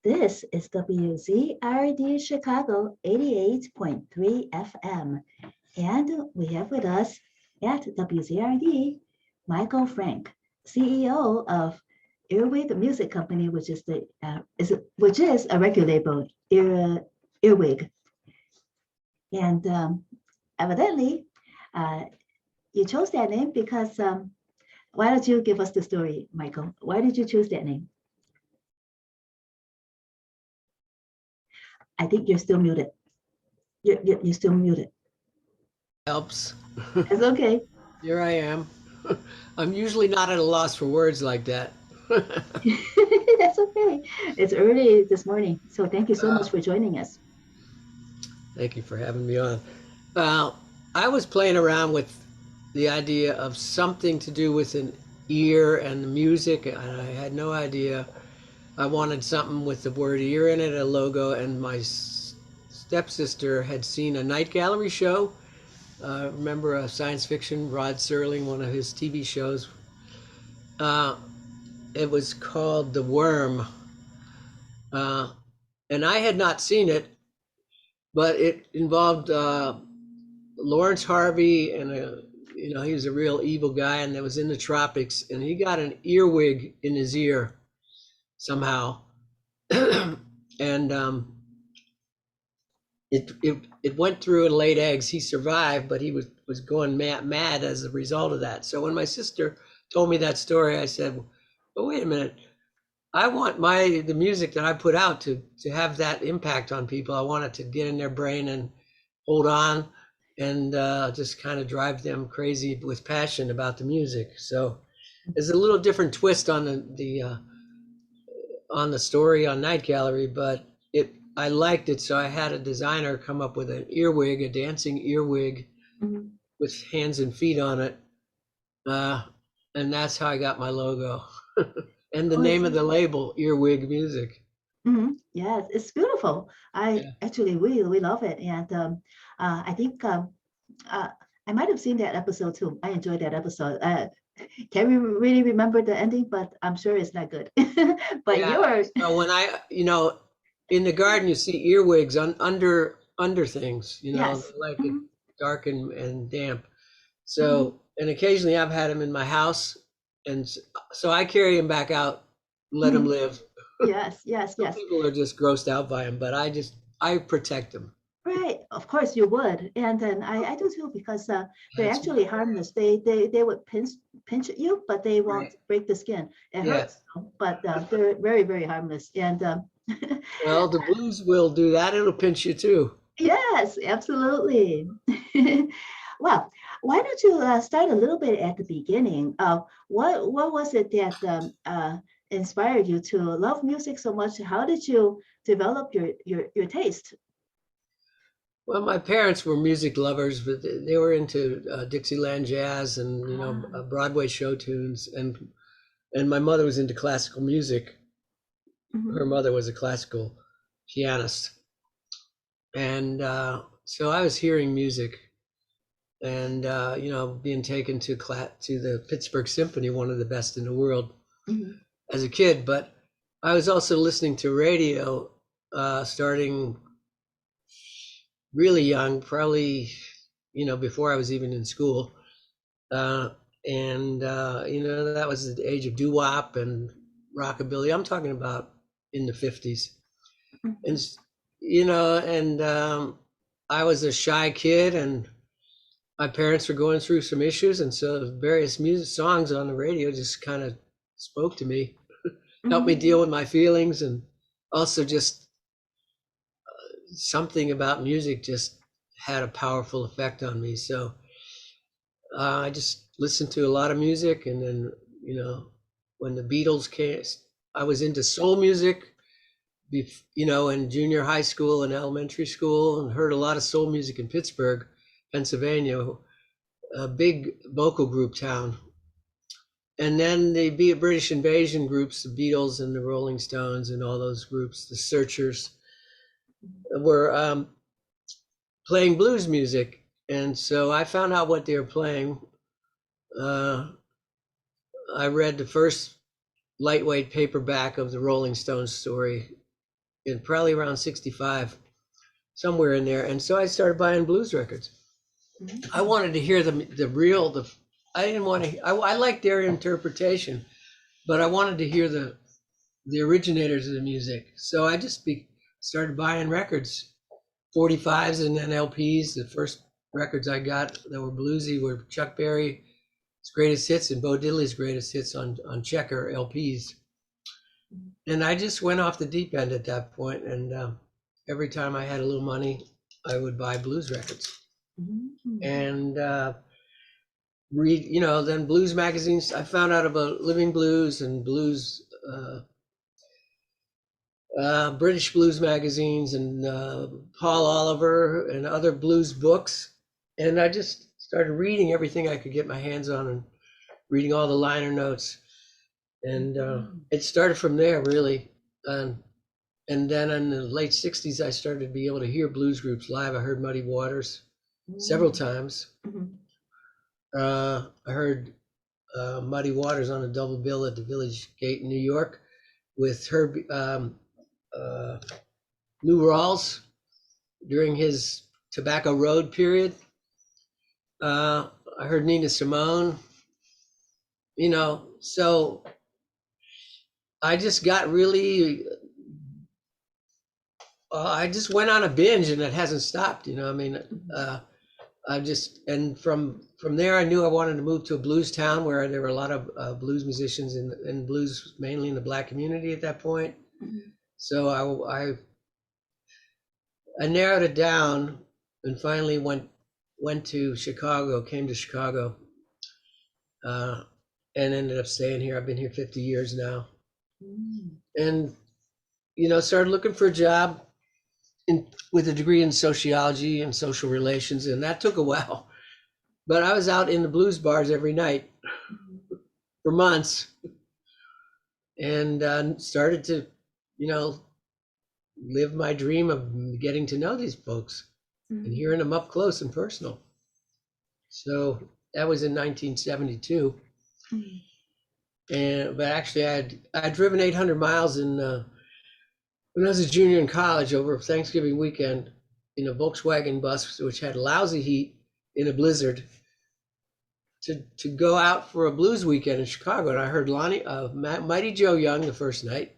This is WZRD Chicago 88.3 FM. And we have with us at WZRD, Michael Frank, CEO of Earwig Music Company, which is a record label, Earwig. And evidently, you chose that name because why don't you give us the story, Michael? Why did you choose that name? I think you're still muted. You're still muted. Helps. It's okay. Here I am. I'm usually not at a loss for words like that. That's okay. It's early this morning, so thank you so much for joining us. Thank you for having me on. I was playing around with the idea of something to do with an ear and the music, and I had no idea. I wanted something with the word ear in it, a logo, and my stepsister had seen a night gallery show. Remember a science fiction, Rod Serling, one of his TV shows. It was called The Worm. And I had not seen it, but it involved Lawrence Harvey, and he was a real evil guy, and that was in the tropics, and he got an earwig in his ear somehow. And it went through and laid eggs. He survived, but he was going mad as a result of that. So when my sister told me that story, I said, well, wait a minute. I want the music that I put out to have that impact on people. I want it to get in their brain and hold on and just kind of drive them crazy with passion about the music. So there's a little different twist on the story on Night Gallery, but I liked it, so I had a designer come up with an earwig, a dancing earwig with hands and feet on it, and that's how I got my logo. And the name of the label, Earwig Music. Yes, it's beautiful. Actually we love it, and I think I might have seen that episode too. I enjoyed that episode. Can't really remember the ending, but I'm sure it's not good. But yours. So when in the garden you see earwigs under things, Yes. like it dark and damp. So and occasionally I've had them in my house, and so I carry them back out, let them live. Yes. Some people are just grossed out by them, but I protect them. Right, of course you would, and then I do too, because they're actually harmless. They would pinch at you, but they won't break the skin. It hurts, but they're very, very harmless. And well, the blues will do that. It'll pinch you too. Yes, absolutely. Well, why don't you start a little bit at the beginning? What was it that inspired you to love music so much? How did you develop your taste? Well, my parents were music lovers, but they were into Dixieland jazz and Broadway show tunes, and my mother was into classical music. Her mother was a classical pianist, and so I was hearing music, and being taken to the Pittsburgh Symphony, one of the best in the world, as a kid. But I was also listening to radio, starting really young, probably, before I was even in school. That was the age of doo-wop and rockabilly. I'm talking about in the 50s. And, I was a shy kid, and my parents were going through some issues. And so various music songs on the radio just kind of spoke to me, helped me deal with my feelings, and also just something about music just had a powerful effect on me. So I just listened to a lot of music, and then when the Beatles came, I was into soul music, in junior high school and elementary school, and heard a lot of soul music in Pittsburgh, Pennsylvania, a big vocal group town. And then the British invasion groups, the Beatles and the Rolling Stones and all those groups, the Searchers, were playing blues music. And so I found out what they were playing. I read the first lightweight paperback of the Rolling Stones story, and probably around 65, somewhere in there. And so I started buying blues records. I wanted to hear I didn't want to, I liked their interpretation, but I wanted to hear the originators of the music. So I just started buying records, 45s and then LPs. The first records I got that were bluesy were Chuck Berry's greatest hits and Bo Diddley's greatest hits on Checker LPs. And I just went off the deep end at that point. And every time I had a little money, I would buy blues records. And read, then blues magazines. I found out about Living Blues and blues, British blues magazines and Paul Oliver and other blues books. And I just started reading everything I could get my hands on and reading all the liner notes. And it started from there, really. And then in the late 60s, I started to be able to hear blues groups live. I heard Muddy Waters several times. I heard Muddy Waters on a double bill at the Village Gate in New York with Lou Rawls during his Tobacco Road period. I heard Nina Simone, so I just got really, I just went on a binge and it hasn't stopped, and from there I knew I wanted to move to a blues town where there were a lot of blues musicians and blues mainly in the Black community at that point. So I narrowed it down and finally went to Chicago, came to Chicago, and ended up staying here. I've been here 50 years now. And, started looking for a job with a degree in sociology and social relations, and that took a while. But I was out in the blues bars every night for months and started to, live my dream of getting to know these folks and hearing them up close and personal. So that was in 1972. But actually I'd driven 800 miles when I was a junior in college over Thanksgiving weekend in a Volkswagen bus, which had lousy heat in a blizzard, to go out for a blues weekend in Chicago. And I heard Mighty Joe Young the first night.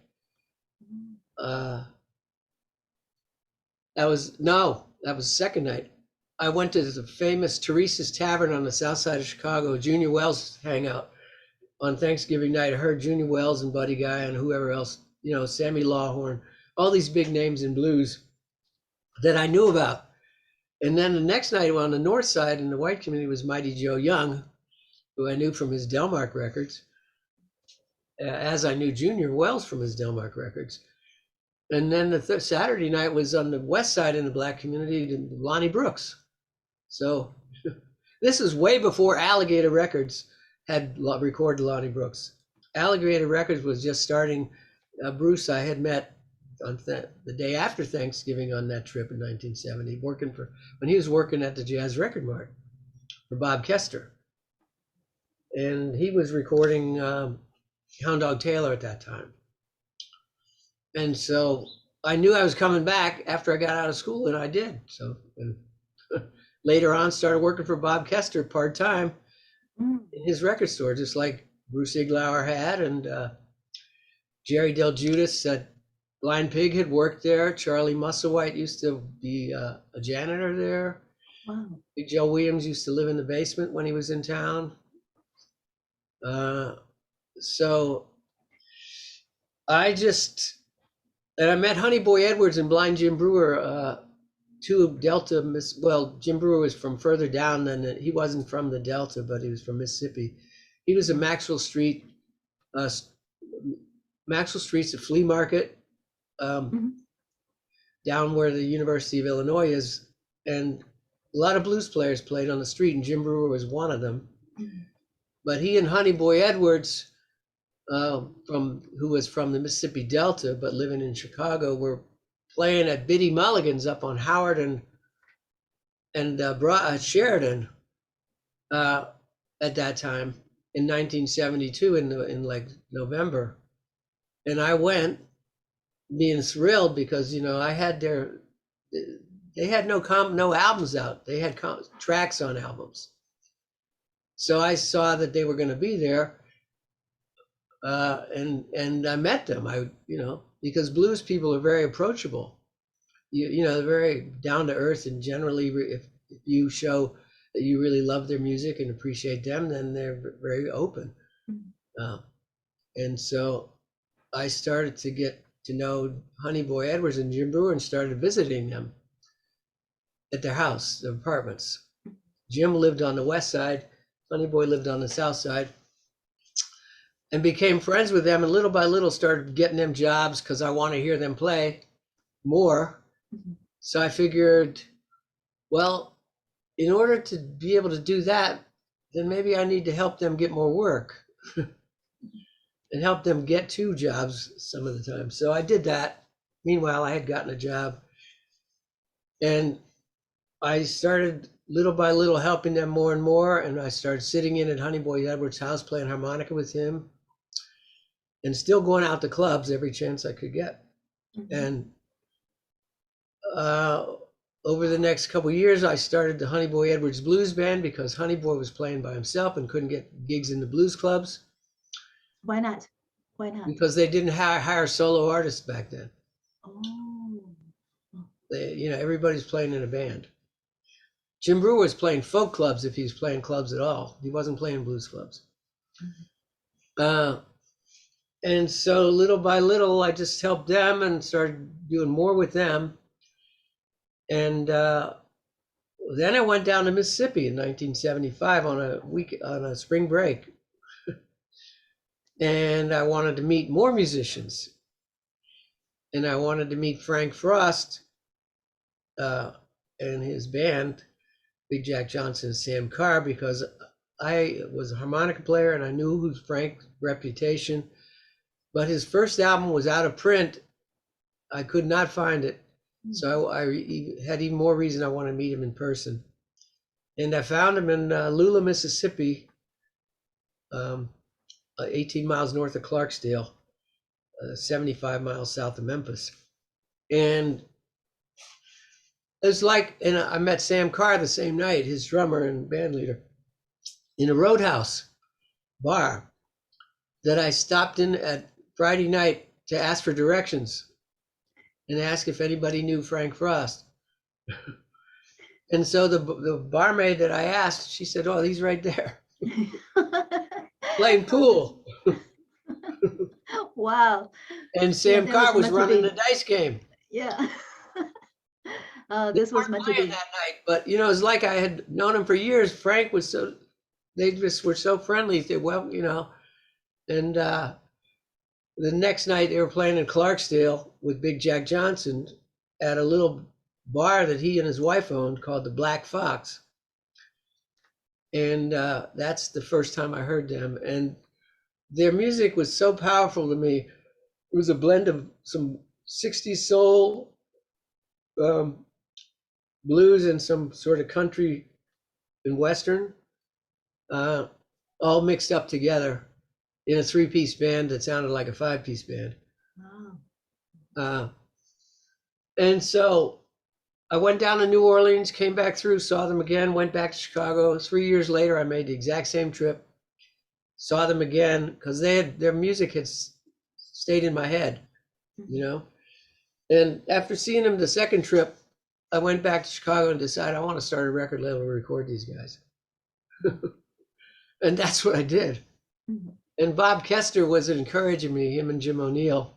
That was the second night. I went to the famous Teresa's Tavern on the south side of Chicago, Junior Wells hangout on Thanksgiving night. I heard Junior Wells and Buddy Guy and whoever else, Sammy Lawhorn, all these big names in blues that I knew about. And then the next night on the north side in the white community was Mighty Joe Young, who I knew from his Delmark records, as I knew Junior Wells from his Delmark records. And then the Saturday night was on the west side in the Black community, Lonnie Brooks. So this is way before Alligator Records had recorded Lonnie Brooks. Alligator Records was just starting. Bruce I had met on the day after Thanksgiving on that trip in 1970, when he was working at the Jazz Record Mart for Bob Kester. And he was recording Hound Dog Taylor at that time. And so I knew I was coming back after I got out of school, and I did. So later on, started working for Bob Kester part-time in his record store, just like Bruce Iglauer had, and Jerry Del Giudice at Blind Pig had worked there. Charlie Musselwhite used to be a janitor there. Wow. Big Joe Williams used to live in the basement when he was in town. So I met Honeyboy Edwards and Blind Jim Brewer, two Delta. Jim Brewer was from further down he wasn't from the Delta, but he was from Mississippi. He was a Maxwell Street's a flea market down where the University of Illinois is, and a lot of blues players played on the street, and Jim Brewer was one of them. But he and Honeyboy Edwards, who was from the Mississippi Delta but living in Chicago, were playing at Biddy Mulligan's up on Howard and Sheridan at that time in 1972 in like November. And I went being thrilled because, you know, they had no albums out. They had tracks on albums. So I saw that they were going to be there, and I met them. You know, because blues people are very approachable. You know, they're very down to earth, and generally, if you show that you really love their music and appreciate them, then they're very open. And so I started to get to know Honeyboy Edwards and Jim Brewer and started visiting them at their house, their apartments. Jim lived on the west side, Honeyboy lived on the south side, and became friends with them, and little by little started getting them jobs because I want to hear them play more. So I figured, well, in order to be able to do that, then maybe I need to help them get more work and help them get to jobs some of the time. So I did that. Meanwhile, I had gotten a job, and I started little by little helping them more and more. And I started sitting in at Honeyboy Edwards' house playing harmonica with him, and still going out to clubs every chance I could get. And over the next couple of years, I started the Honeyboy Edwards Blues Band because Honeyboy was playing by himself and couldn't get gigs in the blues clubs. Why not? Why not? Because they didn't hire solo artists back then. Oh. You know, everybody's playing in a band. Jim Brewer was playing folk clubs if he was playing clubs at all. He wasn't playing blues clubs. And so little by little, I just helped them and started doing more with them. And then I went down to Mississippi in 1975 on a spring break. And I wanted to meet more musicians. And I wanted to meet Frank Frost and his band, Big Jack Johnson and Sam Carr, because I was a harmonica player and I knew who's Frank's reputation. But his first album was out of print. I could not find it. So I had even more reason I wanted to meet him in person. And I found him in Lula, Mississippi, 18 miles north of Clarksdale, 75 miles south of Memphis. And it's like, and I met Sam Carr the same night, his drummer and band leader, in a Roadhouse bar that I stopped in at Friday night to ask for directions and ask if anybody knew Frank Frost. And so the barmaid that I asked, she said, "Oh, he's right there, playing pool." Wow. And Sam that Carr was was meant to running be. the dice game. Yeah. They This was weren't meant to playing be. that night, but you know, it's like I had known him for years. Frank was they just were so friendly. They, well, you know, and the next night they were playing in Clarksdale with Big Jack Johnson at a little bar that he and his wife owned called the Black Fox. And that's the first time I heard them. And their music was so powerful to me. It was a blend of some 60s soul, blues, and some sort of country and western, all mixed up together in a 3-piece band that sounded like a 5-piece band. Wow. And so I went down to New Orleans, came back through, saw them again, went back to Chicago. 3 years later, I made the exact same trip, saw them again, because their music had stayed in my head, you know. And after seeing them the second trip, I went back to Chicago and decided I want to start a record label to record these guys. And that's what I did. And Bob Kester was encouraging me, him and Jim O'Neill.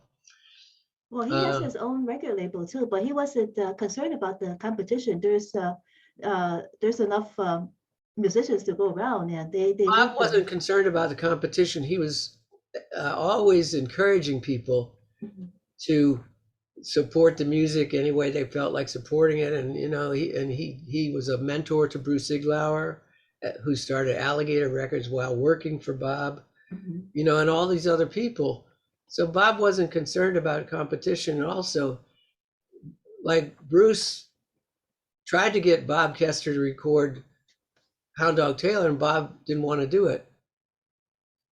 Well, he has his own record label too, but he wasn't concerned about the competition. There's enough musicians to go around, and they Bob wasn't concerned about the competition. He was always encouraging people to support the music any way they felt like supporting it. And you know, he was a mentor to Bruce Iglauer, who started Alligator Records while working for Bob. You know, and all these other people. So Bob wasn't concerned about competition. And also, like, Bruce tried to get Bob Kester to record Hound Dog Taylor, and Bob didn't want to do it.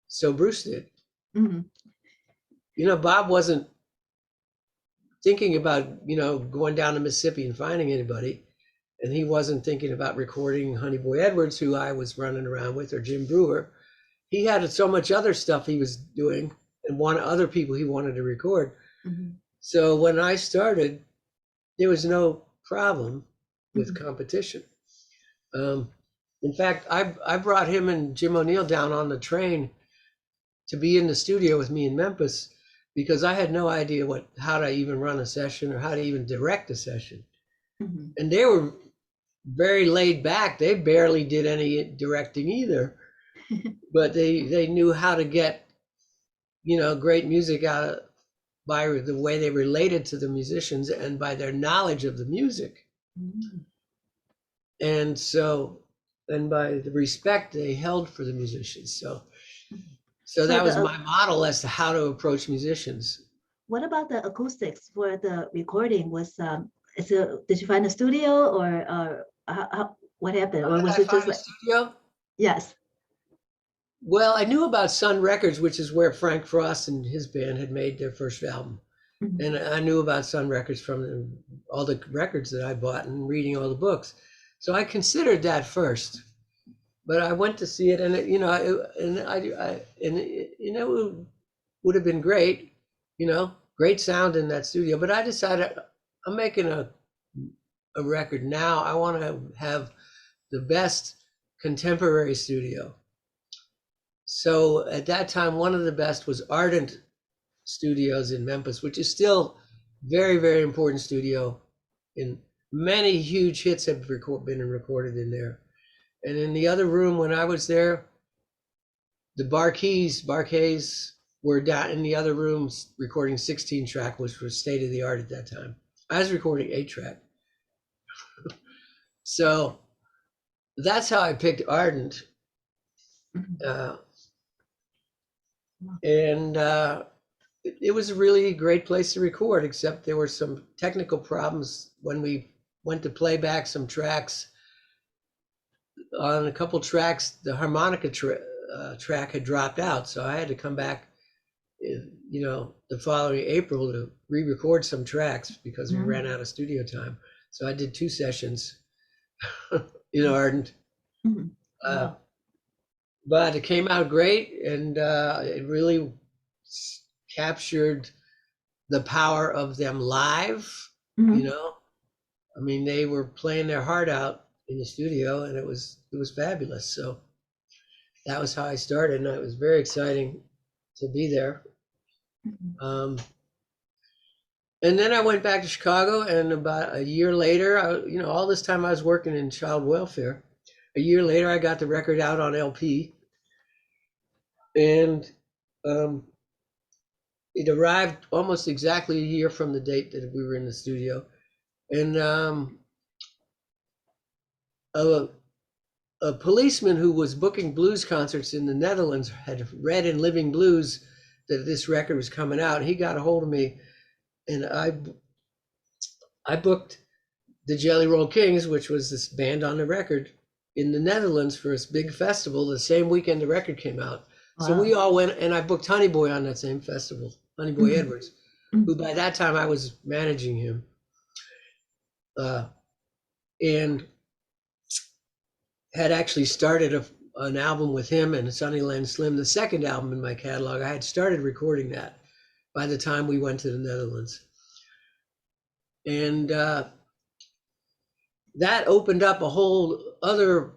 So Bruce did. You know, Bob wasn't thinking about, going down to Mississippi and finding anybody. And he wasn't thinking about recording Honeyboy Edwards, who I was running around with, or Jim Brewer. He had so much other stuff he was doing and wanted other people he wanted to record. Mhm. So when I started, there was no problem with competition. In fact, I brought him and Jim O'Neill down on the train to be in the studio with me in Memphis, because I had no idea how to even run a session or how to even direct a session. Mhm. And they were very laid back. They barely did any directing either, but they knew how to get, great music out by the way they related to the musicians and by their knowledge of the music. Mhm. And so, and by the respect they held for the musicians. So So that was my model as to how to approach musicians. what about the acoustics for the recording? Did you find a studio, or what happened? Or was Did I it just find a like, studio? yes? Well, I knew about Sun Records, which is where Frank Frost and his band had made their first album. Mhm. And I knew about Sun Records from all the records that I bought and reading all the books. So I considered that first. But I went to see it, and it would have been great, great sound in that studio. But I decided I'm making a record now. I want to have the best contemporary studio. So at that time, one of the best was Ardent Studios in Memphis, which is still very, very important studio. In many huge hits have been recorded in there. And in the other room, when I was there, the Barkays were down in the other rooms recording 16 track, which was state of the art at that time. I was recording 8 track. So that's how I picked Ardent. And it was a really great place to record, except there were some technical problems when we went to play back some tracks. On a couple tracks, the harmonica track had dropped out, so I had to come back, the following April to re-record some tracks because we ran out of studio time. So I did 2 sessions in Ardent. Wow. But it came out great, and it really captured the power of them live. I mean, they were playing their heart out in the studio, and it was fabulous. So that was how I started, and it was very exciting to be there. And then I went back to Chicago, and about a year later, all this time I was working in child welfare. A year later, I got the record out on LP, and it arrived almost exactly a year from the date that we were in the studio. And a policeman who was booking blues concerts in the Netherlands had read in Living Blues that this record was coming out. He got a hold of me, and I booked the Jelly Roll Kings, which was this band on the record, in the Netherlands for this big festival the same weekend the record came out. Wow. So we all went, and I booked Honeyboy on that same festival, Honeyboy Edwards, who by that time I was managing him. And had actually started an album with him and Sunnyland Slim, the second album in my catalog. I had started recording that by the time we went to the Netherlands. And that opened up a whole other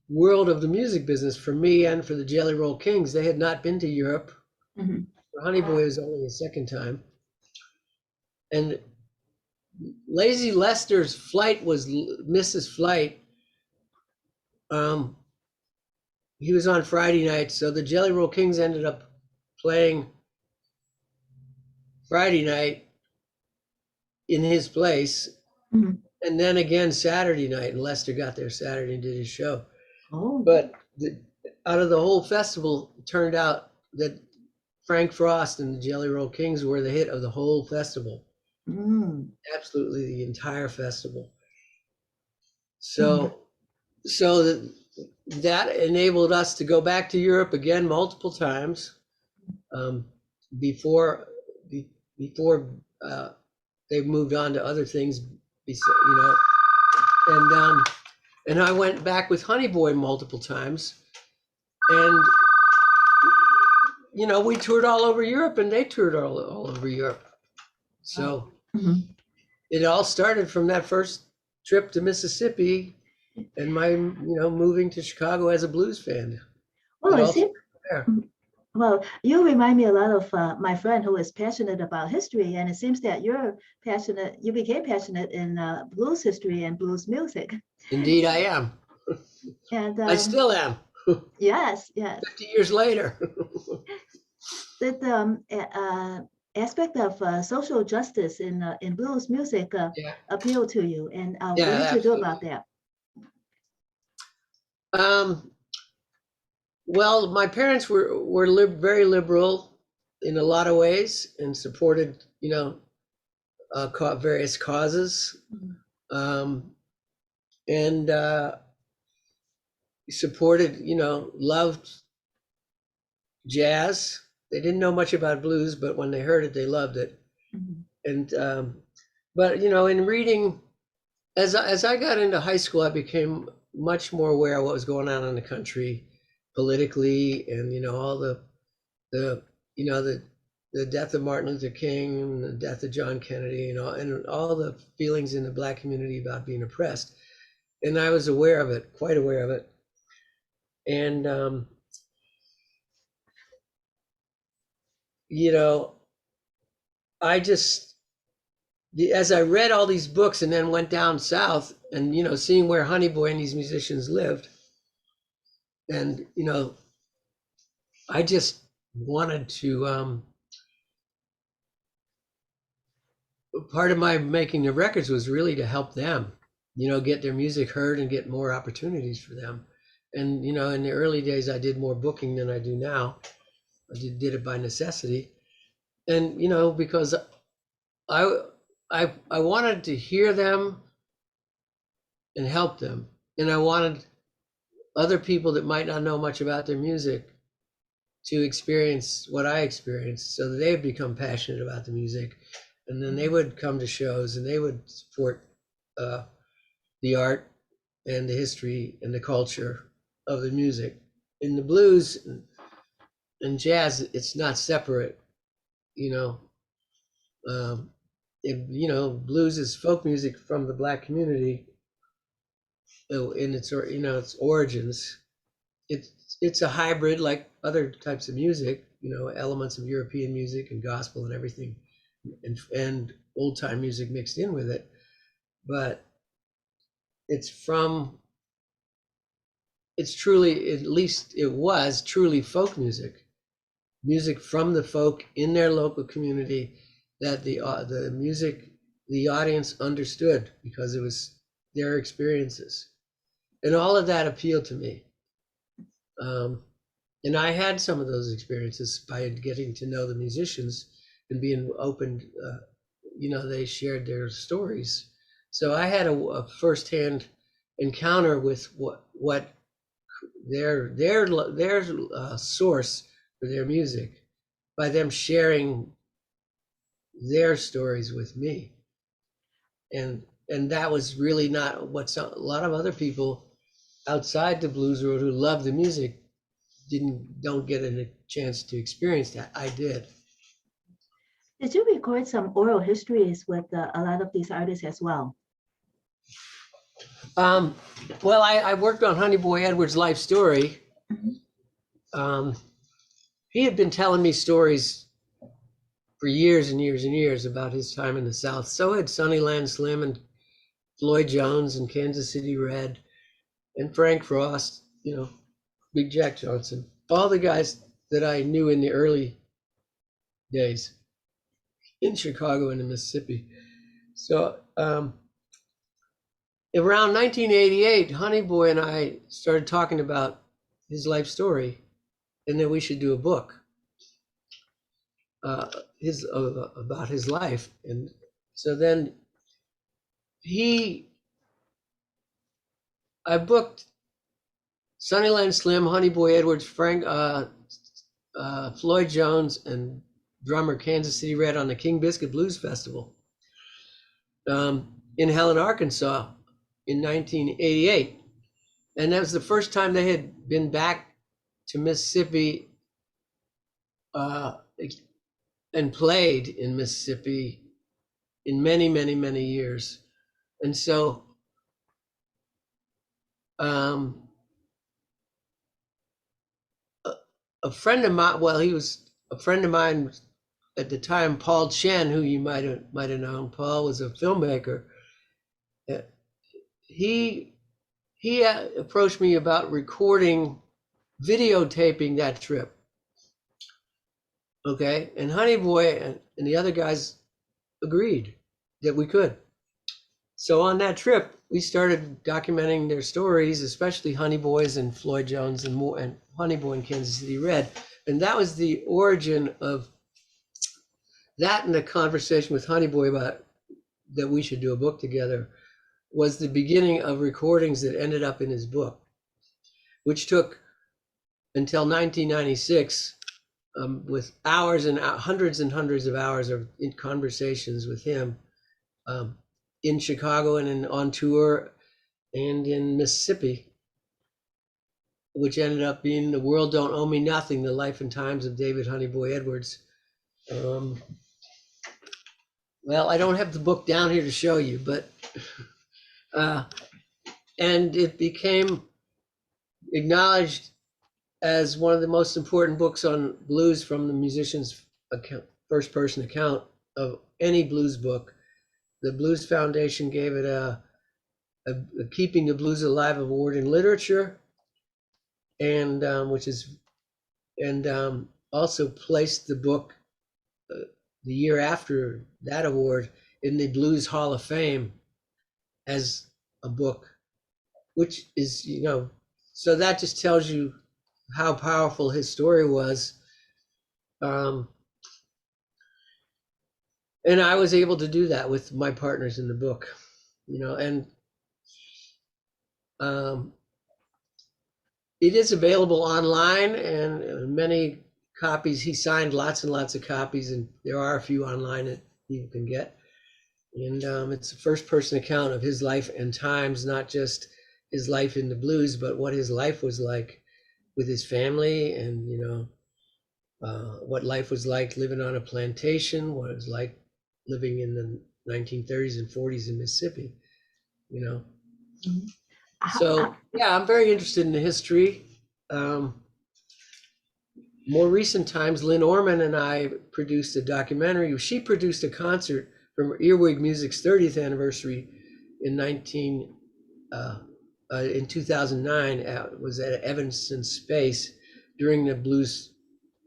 world of the music business for me and for the Jelly Roll Kings. They had not been to Europe. Honeyboy was only the second time. And Lazy Lester's flight missed his flight. He was on Friday night, so the Jelly Roll Kings ended up playing Friday night in his place, and then again Saturday night, and Lester got there Saturday and did his show. But out of the whole festival, it turned out that Frank Frost and the Jelly Roll Kings were the hit of the whole festival. Absolutely the entire festival. So that enabled us to go back to Europe again multiple times before they've moved on to other things, and I went back with Honeyboy multiple times, and we toured all over Europe, and they toured all over Europe. So it all started from that first trip to Mississippi, and my moving to Chicago as a blues fan. Well, well, you remind me a lot of my friend who is passionate about history, and it seems that you became passionate in blues history and blues music. Indeed, I am. And I still am. Yes. 50 years later. That aspect of social justice in blues music appeal to you, and what did you do about that? Well, my parents were very liberal in a lot of ways and supported, various causes, and supported, loved jazz. They didn't know much about blues, but when they heard it, they loved it. And but in reading, as I got into high school, I became much more aware of what was going on in the country politically, and all the death of Martin Luther King and the death of John Kennedy, and all the feelings in the Black community about being oppressed. And I was aware of it, quite aware of it. And I just, as I read all these books and then went down south and seeing where Honeyboy and these musicians lived, and I just wanted to part of my making the records was really to help them get their music heard and get more opportunities for them. And in the early days I did more booking than I do now. I did it by necessity, and because I wanted to hear them and help them, and I wanted other people that might not know much about their music to experience what I experienced, so that they would become passionate about the music, and then they would come to shows and they would support the art and the history and the culture of the music. In the blues and jazz, it's not separate. Blues is folk music from the Black community in its its origins. It's a hybrid like other types of music, elements of European music and gospel and everything, and old time music mixed in with it. But it's truly, at least it was truly folk music from the folk in their local community, that the audience understood because it was their experiences, and all of that appealed to me. And I had some of those experiences by getting to know the musicians and being open. They shared their stories, so I had a firsthand encounter with what their source for their music, by them sharing their stories with me. And that was really not what a lot of other people outside the blues world who love the music don't get a chance to experience that. I did. Did you record some oral histories with a lot of these artists as well? Well, I worked on Honeyboy Edwards' life story. He had been telling me stories for years and years and years about his time in the South. So had Sunnyland Slim and Floyd Jones and Kansas City Red and Frank Frost, Big Jack Johnson, all the guys that I knew in the early days in Chicago and in Mississippi. So around 1988, Honeyboy and I started talking about his life story, and that we should do a book about his life. And so then I booked Sunnyland Slim, Honeyboy Edwards, Frank, Floyd Jones, and drummer Kansas City Red on the King Biscuit Blues Festival. in Helen, Arkansas in 1988. And that was the first time they had been back to Mississippi and played in Mississippi in many, many, many years. And so a friend of mine, well, he was a friend of mine at the time, Paul Chen, who you might have known. Paul was a filmmaker. He approached me about videotaping that trip. Okay, and Honeyboy and the other guys agreed that we could. So on that trip, we started documenting their stories, especially Honeyboys and Floyd Jones and Honeyboy and Kansas City Red. And that was the origin of that, and the conversation with Honeyboy about that we should do a book together was the beginning of recordings that ended up in his book, which took until 1996, with hours and hundreds and hundreds of hours of conversations with him in Chicago and on tour and in Mississippi, which ended up being The World Don't Owe Me Nothing, The Life and Times of David Honeyboy Edwards. Well, I don't have the book down here to show you, but and it became acknowledged as one of the most important books on blues from the musician's first-person account of any blues book. The Blues Foundation gave it a Keeping the Blues Alive Award in Literature, and also placed the book the year after that award in the Blues Hall of Fame as a book, which is, so that just tells you how powerful his story was. And I was able to do that with my partners in the book, and it is available online, and many copies. He signed lots and lots of copies, and there are a few online that people can get. And it's a first-person account of his life and times, not just his life in the blues, but what his life was like with his family, and what life was like living on a plantation, what it was like living in the 1930s and 40s in Mississippi. So yeah, I'm very interested in the history. More recent times, Lynn Orman and I produced a documentary. She produced a concert from Earwig Music's 30th anniversary in 2009. It was at Evanston Space during the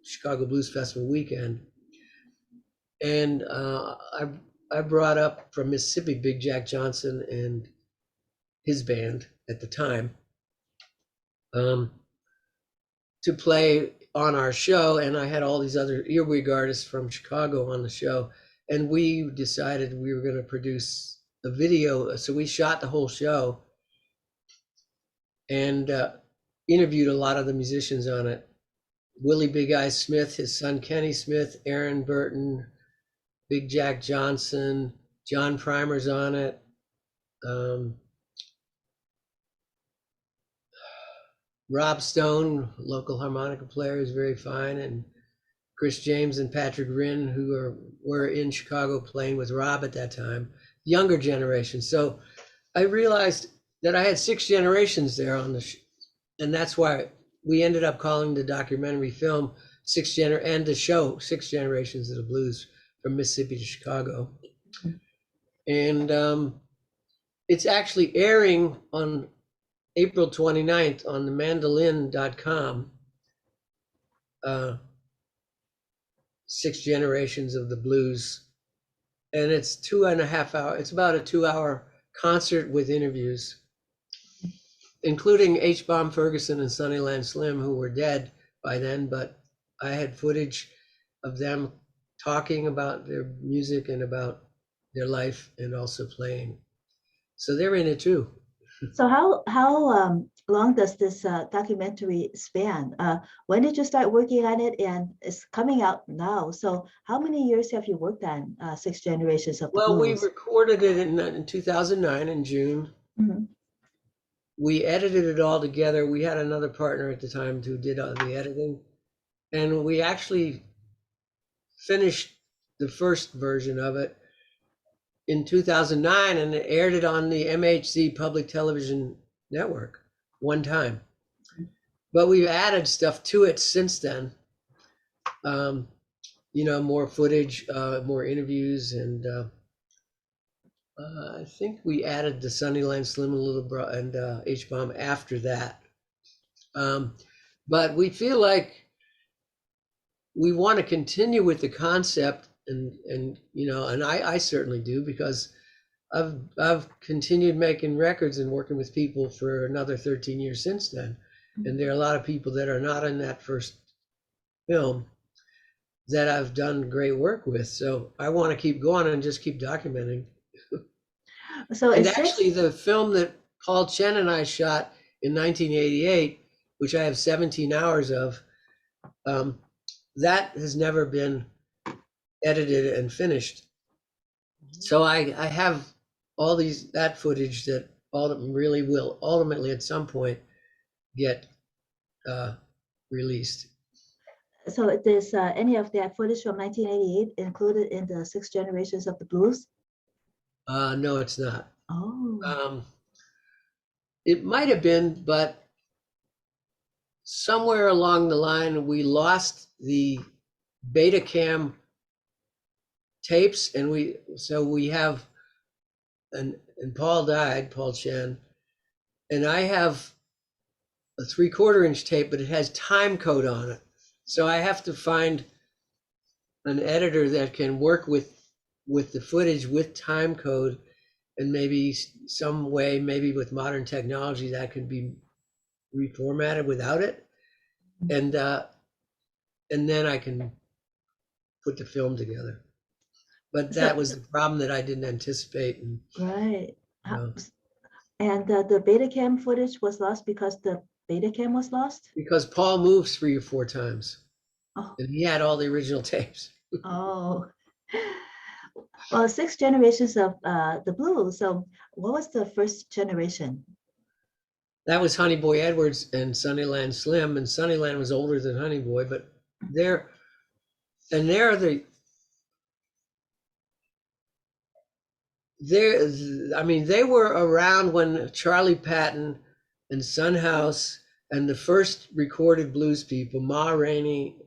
Chicago Blues Festival weekend. And I brought up from Mississippi Big Jack Johnson and his band at the time to play on our show, and I had all these other earwig artists from Chicago on the show, and we decided we were going to produce a video. So we shot the whole show and interviewed a lot of the musicians on it. Willie Big Eye Smith, his son Kenny Smith, Aaron Burton, Big Jack Johnson, John Primer's on it. Rob Stone, local harmonica player, is very fine, and Chris James and Patrick Rinn, who were in Chicago playing with Rob at that time, younger generation. So I realized that I had 6 generations there on and that's why we ended up calling the documentary film and the show 6 Generations of the Blues from Mississippi to Chicago. And it's actually airing on April 29th on the mandolin.com, 6 Generations of the Blues. And it's 2.5 hours. It's about a 2-hour concert with interviews, including H-Bomb Ferguson and Sunnyland Slim, who were dead by then, but I had footage of them talking about their music and about their life and also playing. So they're in it too. So how long does this documentary span? When did you start working on it? And it's coming out now. So how many years have you worked on Six Generations of the Well, we Blues? recorded it in 2009 in June. Mhm. We edited it all together. We had another partner at the time who did all the editing, and we actually finished the first version of it in 2009 and aired it on the MHC public television network one time. But we've added stuff to it since then. Um, more footage, more interviews, and I think we added the Sunnyland Slim and Little Bro and H-Bomb after that. But we feel like we want to continue with the concept, and I certainly do, because I've continued making records and working with people for another 13 years since then. And there are a lot of people that are not in that first film that I've done great work with. So I want to keep going and just keep documenting. So And is six? actually, the film that Paul Chen and I shot in 1988, which I have 17 hours of, that has never been edited and finished. So I have all that footage that really will ultimately at some point get released. So is any of that footage from 1988 included in the Six Generations of the Blues? No, it's not. Oh. It might have been, but somewhere along the line we lost the Betacam tapes, and we have and Paul died, Paul Chen, and I have a 3/4 inch tape, but it has time code on it. So I have to find an editor that can work with the footage with time code, and maybe some way, maybe with modern technology, that can be reformatted without it, and then I can put the film together. But So that was the problem that I didn't anticipate, and right. you know, And the Betacam footage was lost because the Betacam was lost? because Paul moved 3 or 4 times, Oh, and he had all the original tapes. oh. Well, Six Generations of the Blues. So what was the first generation? That was Honeyboy Edwards and Sunnyland Slim, and Sunnyland was older than Honeyboy, but they're they're I mean, they were around when Charlie Patton and Son House and the first recorded blues people, Ma Rainey,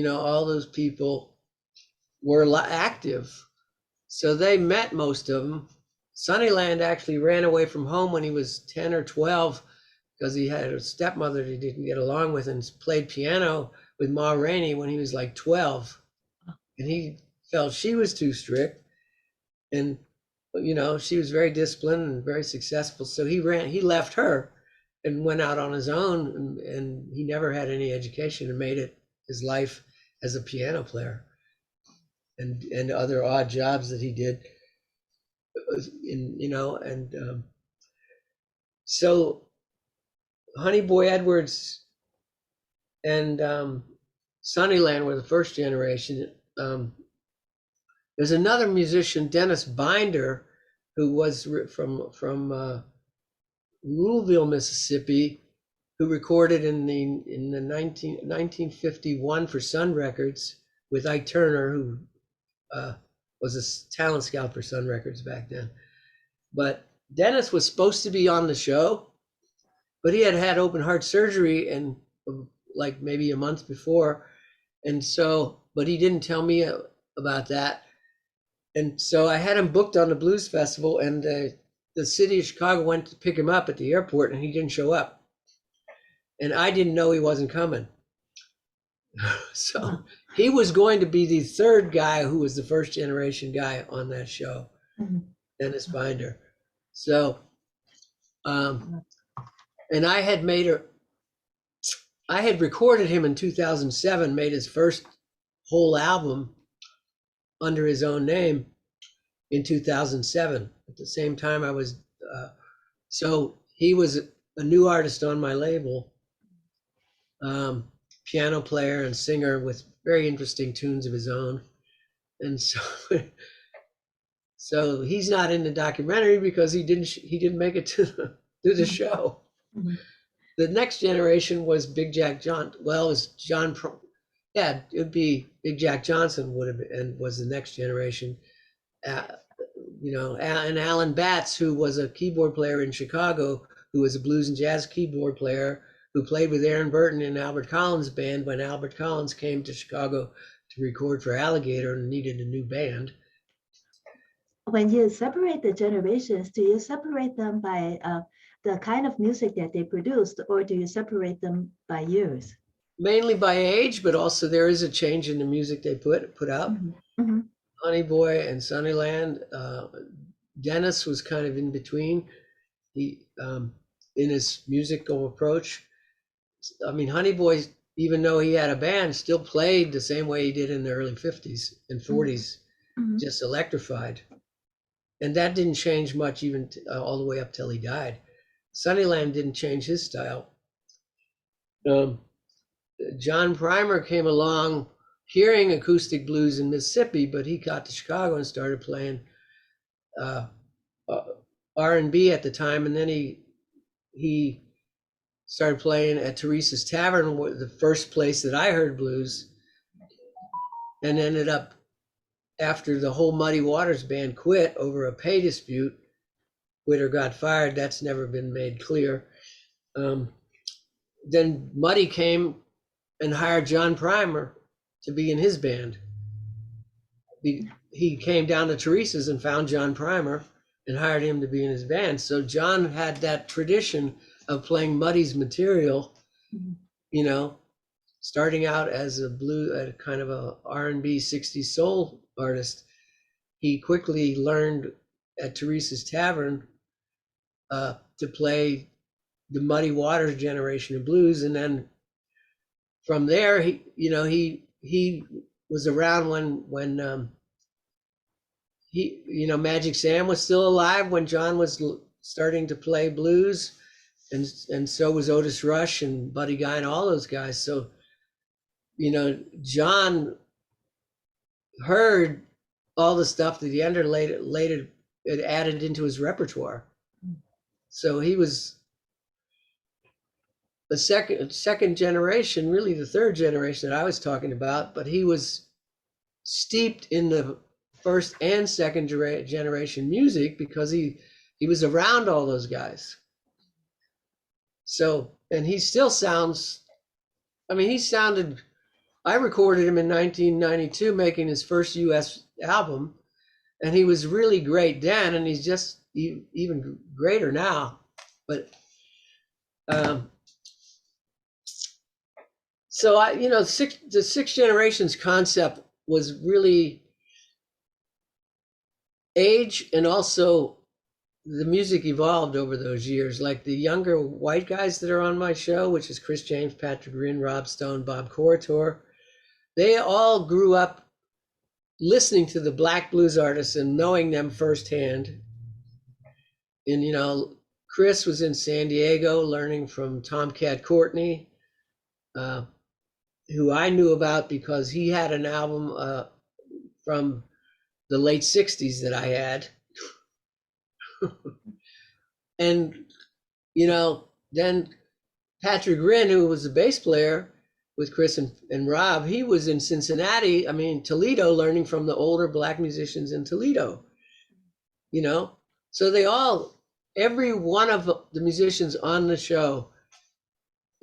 all those people were active. So they met most of them. Sunnyland actually ran away from home when he was 10 or 12 because he had a stepmother that he didn't get along with, and played piano with Ma Rainey when he was like 12. And he felt she was too strict. And she was very disciplined and very successful. So he left her and went out on his own, and he never had any education and made it his life as a piano player, and other odd jobs that he did. So Honeyboy Edwards and Sunnyland were the first generation. There's another musician, Dennis Binder, who was from Louisville, Mississippi, who recorded in the 1951 for Sun Records with Ike Turner, who was a talent scout for Sun Records back then. But Dennis was supposed to be on the show, but he had had open heart surgery and like maybe a month before, and so, but he didn't tell me about that. And so I had him booked on the Blues Festival, and the city of Chicago went to pick him up at the airport, and he didn't show up. And I didn't know he wasn't coming. So he was going to be the third guy who was the first generation guy on that show, Dennis Binder. So, and I had recorded him in 2007, made his first whole album under his own name in 2007. At the same time, I was So he was a new artist on my label, piano player and singer with very interesting tunes of his own. And so, so he's not in the documentary because he didn't make it to the show. Mhm. The next generation was Big Jack John. Well, it was John. Yeah, it would be Big Jack Johnson would have been, and was the next generation. You know, and Alan Batts, who was a keyboard player in Chicago, who was a blues and jazz keyboard player, who played with Aaron Burton in Albert Collins' band when Albert Collins came to Chicago to record for Alligator and needed a new band. When you separate the generations, do you separate them by the kind of music that they produced, or do you separate them by years? Mainly by age, but also there is a change in the music they put out. Mm-hmm. Honeyboy and Sunnyland. Dennis was kind of in between. He in his musical approach. I mean, Honeyboy, even though he had a band, still played the same way he did in the early 50s and 40s, Mm-hmm. just electrified. And that didn't change much even all the way up till he died. Sunnyland didn't change his style. John Primer came along hearing acoustic blues in Mississippi, but he got to Chicago and started playing R&B at the time, and then he started playing at Teresa's Tavern, the first place that I heard blues, and ended up, after the whole Muddy Waters band quit over a pay dispute, quit or got fired, that's never been made clear. Then Muddy came and hired John Primer to be in his band. He came down to Teresa's and found John Primer and hired him to be in his band. So John had that tradition of playing Muddy's material, you know, starting out as a kind of a R&B 60s soul artist. He quickly learned at Teresa's Tavern to play the Muddy Waters generation of blues, and then from there, he was around when Magic Sam was still alive when John was starting to play blues, and so was Otis Rush and Buddy Guy and all those guys. So, John heard all the stuff that the Ender later it added into his repertoire. So he was the second generation, really the third generation that I was talking about, but he was steeped in the first and second generation music because he was around all those guys. So, and he still sounds, I recorded him in 1992 making his first US album, and he was really great then, and he's just even greater now. But so the six generations concept was really age, and also the music evolved over those years. Like the younger white guys that are on my show, which is Chris James, Patrick Green, Rob Stone, Bob Corritor, they all grew up listening to the black blues artists and knowing them firsthand. And Chris was in San Diego learning from Tomcat Courtney, who I knew about because he had an album from the late 60s that I had. And, then Patrick Grin, who was a bass player with Chris and Rob, he was in Cincinnati, Toledo, learning from the older black musicians in Toledo, So every one of the musicians on the show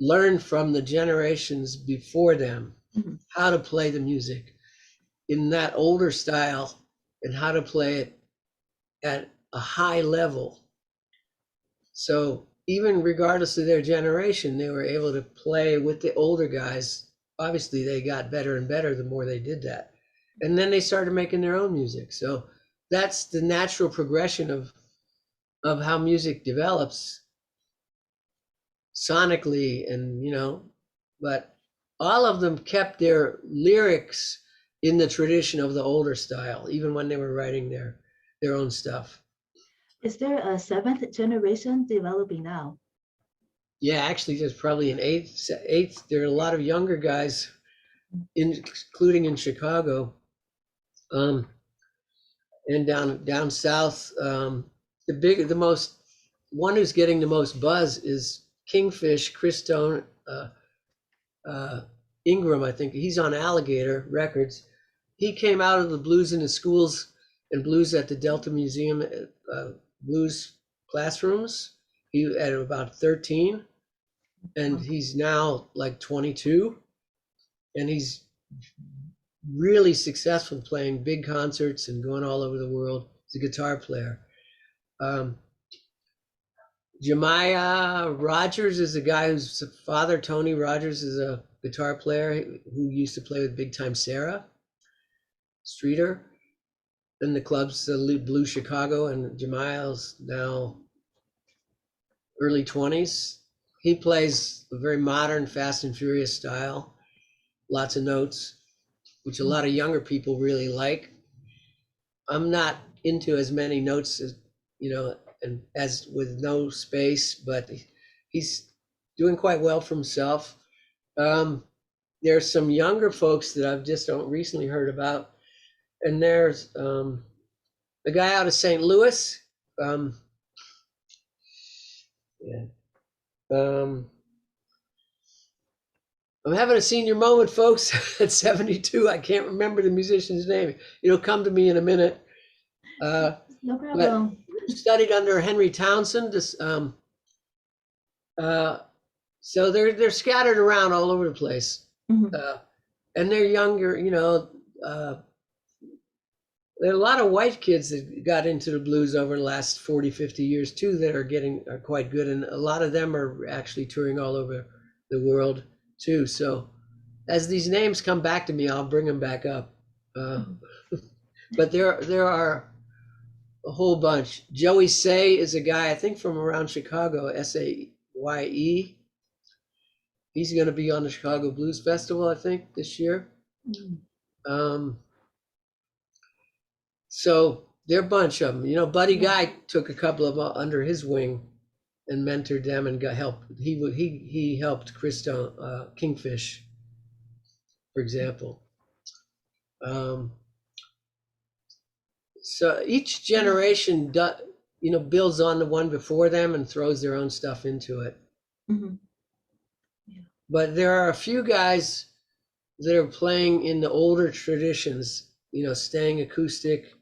learned from the generations before them how to play the music in that older style and how to play it at a high level. So even regardless of their generation, they were able to play with the older guys. Obviously, they got better and better the more they did that. And then they started making their own music. So that's the natural progression of how music develops sonically, and but all of them kept their lyrics in the tradition of the older style, even when they were writing their own stuff. Is there a seventh generation developing now? Yeah, actually, there's probably an eighth. There are a lot of younger guys, including in Chicago, um, and down south. The most one who's getting the most buzz is Kingfish, Christone uh, Ingram. I think he's on Alligator Records. He came out of the blues in the schools and blues at the Delta Museum blues classrooms. He at about 13, and he's now like 22, and he's really successful playing big concerts and going all over the world. He's a guitar player. Jemiah Rogers is a guy whose father, Tony Rogers, is a guitar player who used to play with Big Time Sarah Streeter in the clubs, Blue Chicago, and Jemiah's now early 20s. He plays a very modern, fast and furious style, lots of notes, which a lot of younger people really like. I'm not into as many notes as, and as with no space, but he's doing quite well for himself. There's some younger folks that I've just recently heard about, and there's a guy out of St. Louis. I'm having a senior moment, folks. At 72, I can't remember the musician's name. It'll come to me in a minute. No problem. Studied under Henry Townsend. So they're scattered around all over the place, and they're younger. There are a lot of white kids that got into the blues over the last 40, 50 years too that are quite good, and a lot of them are actually touring all over the world too. So as these names come back to me, I'll bring them back up. But there are a whole bunch. Joey Say is a guy, I think, from around Chicago, Saye. He's going to be on the Chicago Blues Festival, I think, this year. So there are a bunch of them. Buddy Guy took a couple of them under his wing and mentored them and got help. He helped Kingfish, for example. So each generation builds on the one before them and throws their own stuff into it. But there are a few guys that are playing in the older traditions, staying acoustic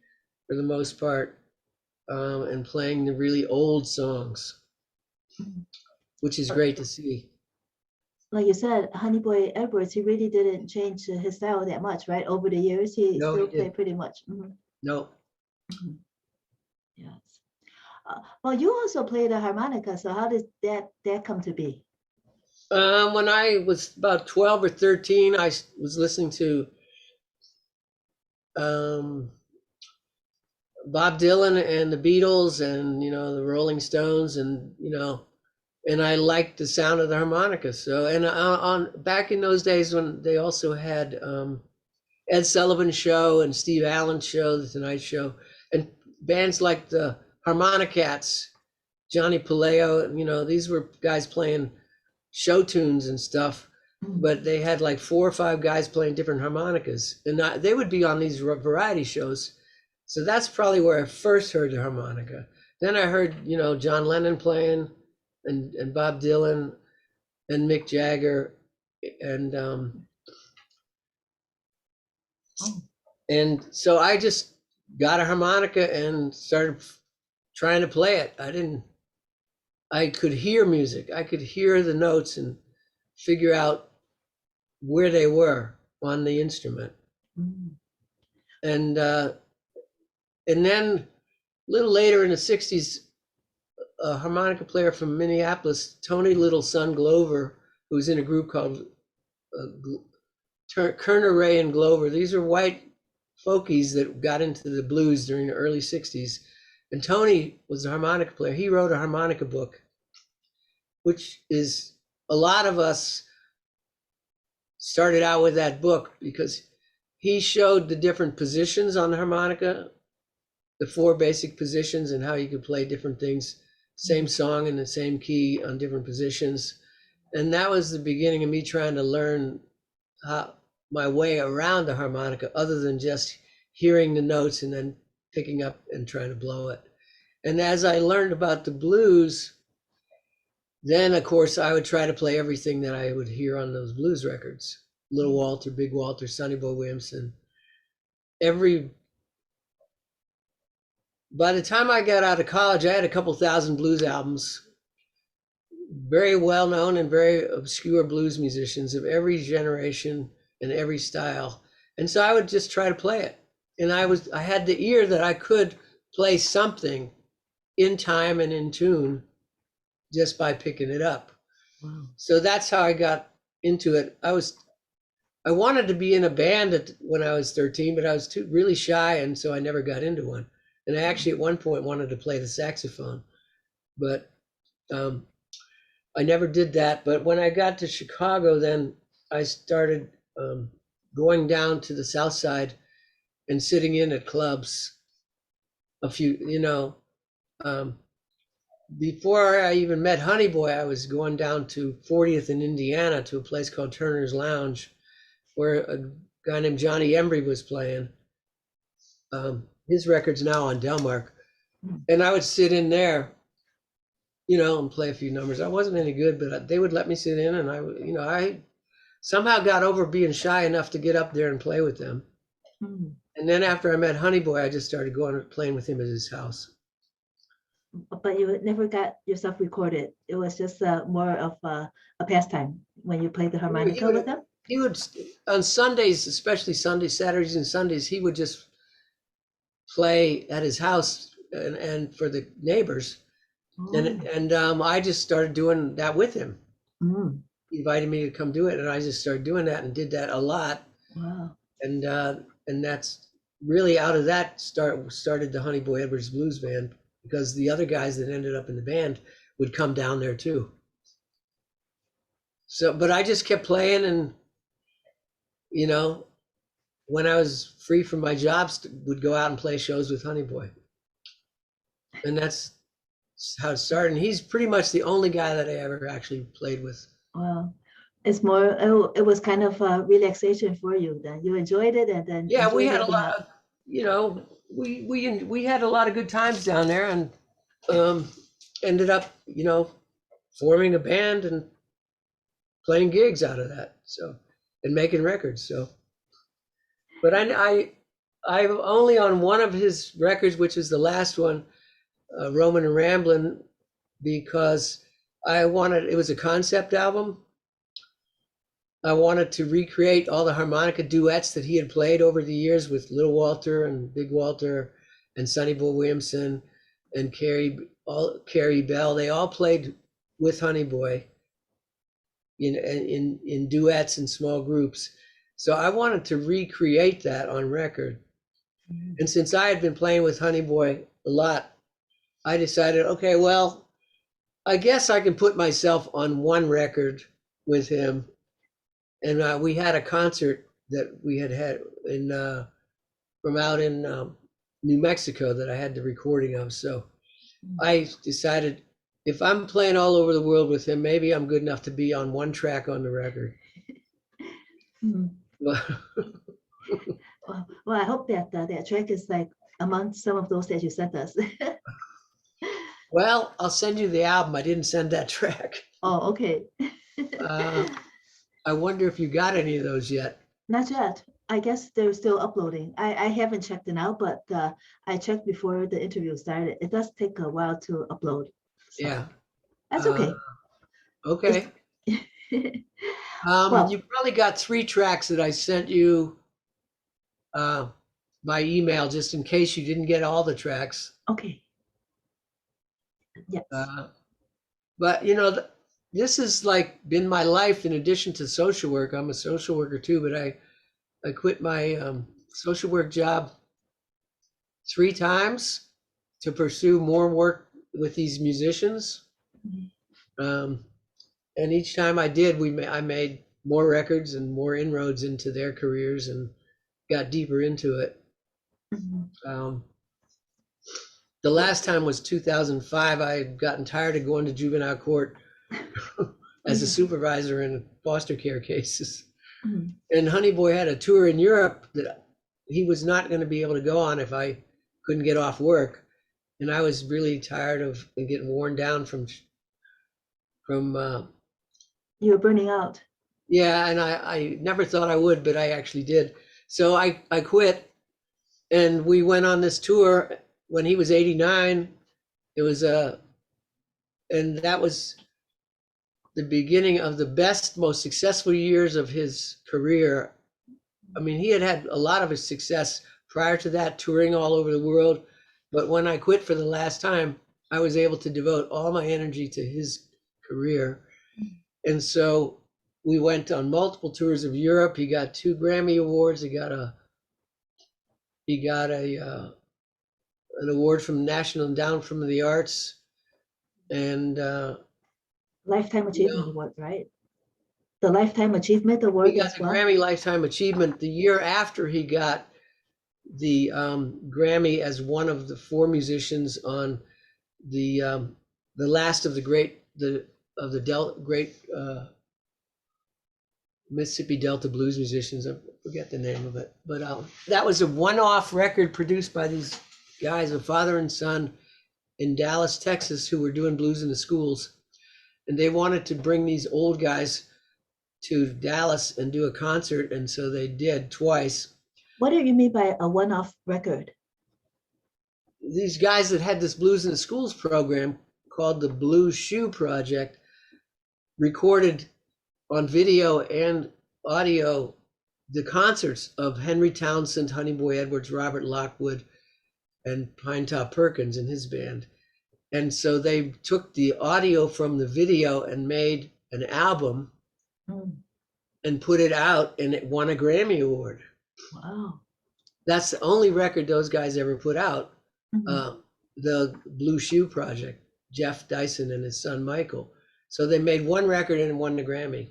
for the most part, and playing the really old songs, which is great to see. Like you said, Honeyboy Edwards, he really didn't change his style that much, right? Over the years, he still played pretty much. No. Yes. Well, you also play the harmonica, so how did that come to be? When I was about 12 or 13, I was listening to Bob Dylan and the Beatles and the Rolling Stones and I liked the sound of the harmonica. So on back in those days when they also had Ed Sullivan's Show and Steve Allen's show, The Tonight Show, and bands like the Harmonicats, Johnny Palaio, these were guys playing show tunes and stuff, but they had like 4 or 5 guys playing different harmonicas, and they would be on these variety shows. So that's probably where I first heard the harmonica. Then I heard, John Lennon playing and Bob Dylan and Mick Jagger and so I just got a harmonica and started trying to play it. I could hear music. I could hear the notes and figure out where they were on the instrument. And then a little later in the 60s, a harmonica player from Minneapolis, Tony Little Son Glover, who was in a group called Kerner, Ray, and Glover. These are white folkies that got into the blues during the early 60s. And Tony was a harmonica player. He wrote a harmonica book, which is a lot of us started out with that book because he showed the different positions on the harmonica the 4 basic positions and how you could play different things, same song in the same key on different positions. And that was the beginning of me trying to learn my way around the harmonica, other than just hearing the notes and then picking up and trying to blow it. And as I learned about the blues, then of course I would try to play everything that I would hear on those blues records. Little Walter, Big Walter, Sonny Boy Williamson. By the time I got out of college, I had a couple thousand blues albums, very well known and very obscure blues musicians of every generation and every style. And so I would just try to play it. And I had the ear that I could play something in time and in tune just by picking it up. Wow. So that's how I got into it. I wanted to be in a band when I was 13, but I was really shy, and so I never got into one. And I actually at one point wanted to play the saxophone, but I never did that. But when I got to Chicago, then I started going down to the South Side and sitting in at clubs. Before I even met Honeyboy, I was going down to 40th in Indiana to a place called Turner's Lounge, where a guy named Johnny Embry was playing. His record's now on Delmark. And I would sit in there, and play a few numbers. I wasn't any good, but they would let me sit in, and I somehow got over being shy enough to get up there and play with them. Mm. And then after I met Honeyboy, I just started going and playing with him at his house. But you never got yourself recorded. It was just more of a pastime when you played the harmonica with them? He would, on Sundays, especially Saturdays and Sundays, he would just play at his house and for the neighbors. Oh. And I just started doing that with him. Mm. He invited me to come do it, and I just started doing that and did that a lot. Wow. And that's really out of that started the Honeyboy Edwards Blues Band, because the other guys that ended up in the band would come down there too. So, but I just kept playing, and when I was free from my jobs, would go out and play shows with Honeyboy. And that's how it started. And he's pretty much the only guy that I ever actually played with. Wow. It's more, it was kind of a relaxation for you then. You enjoyed it, and then we had a lot of, we had a lot of good times down there, and ended up, forming a band and playing gigs out of that. So, and making records. So, but I'm only on one of his records, which is the last one, Roman and Ramblin', because it was a concept album. I wanted to recreate all the harmonica duets that he had played over the years with Little Walter and Big Walter and Sonny Boy Williamson and Carrie Bell. They all played with Honeyboy in duets and small groups. So I wanted to recreate that on record. Mm-hmm. And since I had been playing with Honeyboy a lot, I decided, okay, well, I guess I can put myself on one record with him. And we had a concert that we had from out in New Mexico that I had the recording of. So I decided, if I'm playing all over the world with him, maybe I'm good enough to be on one track on the record. Well, I hope that that track is like among some of those that you sent us. Well, I'll send you the album. I didn't send that track. Oh, okay. I wonder if you got any of those yet. Not yet. I guess they're still uploading. I haven't checked it out, but I checked before the interview started. It does take a while to upload. So yeah. That's okay. Okay. Well, you probably got 3 tracks that I sent you by email, just in case you didn't get all the tracks. Okay. Yes. But this has like been my life in addition to social work. I'm a social worker too, but I quit my social work job 3 times to pursue more work with these musicians. Mm-hmm. And each time I did, I made more records and more inroads into their careers and got deeper into it. Mm-hmm. The last time was 2005. I had gotten tired of going to juvenile court as a supervisor in foster care cases. Mhm. And Honeyboy had a tour in Europe that he was not going to be able to go on if I couldn't get off work. And I was really tired of and getting worn down from You were burning out. yeah, and I never thought I would, but I actually did. So I quit, and we went on this tour when he was 89. It was and that was the beginning of the best, most successful years of his career. I mean, he had had a lot of his success prior to that, touring all over the world. But when I quit for the last time, I was able to devote all my energy to his career. And so we went on multiple tours of Europe. He got 2 Grammy awards. He got an award from National Endowment for the Arts, and Lifetime Achievement Award, right? The Lifetime Achievement he Award got as the well. Grammy Lifetime Achievement the year after he got the Grammy as one of the 4 musicians on the last of the great great Mississippi Delta blues musicians. I forget the name of it, but that was a one-off record produced by these guys, a father and son in Dallas, Texas, who were doing blues in the schools, and they wanted to bring these old guys to Dallas and do a concert, and so they did twice. What do you mean by a one-off record? These guys that had this blues in the schools program called the Blues Shoe Project recorded on video and audio the concerts of Henry Townsend, Honeyboy Edwards, Robert Lockwood, and Pinetop Perkins and his band. And so they took the audio from the video and made an album and put it out, and it won a Grammy Award. Wow. That's the only record those guys ever put out. The Blue Shoe Project, Jeff Dyson and his son Michael. So they made one record and won the Grammy.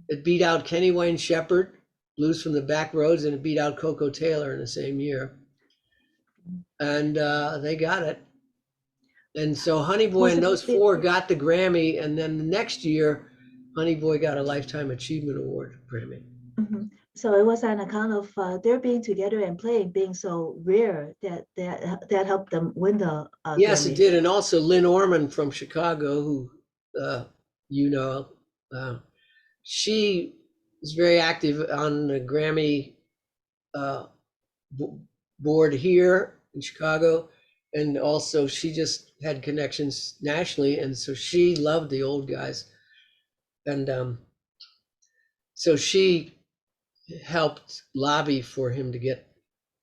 It beat out Kenny Wayne Shepherd, Blues from the Back Roads, and it beat out Coco Taylor in the same year. And they got it. And so Honeyboy and those 4 got the Grammy, and then the next year, Honeyboy got a Lifetime Achievement Award Grammy. So it was on account of their being together and playing being so rare that helped them win the Yes, Grammy. it did. And also Lynn Orman from Chicago, who she is very active on the Grammy board here in Chicago. And also she just had connections nationally. And so she loved the old guys. And so she helped lobby for him to get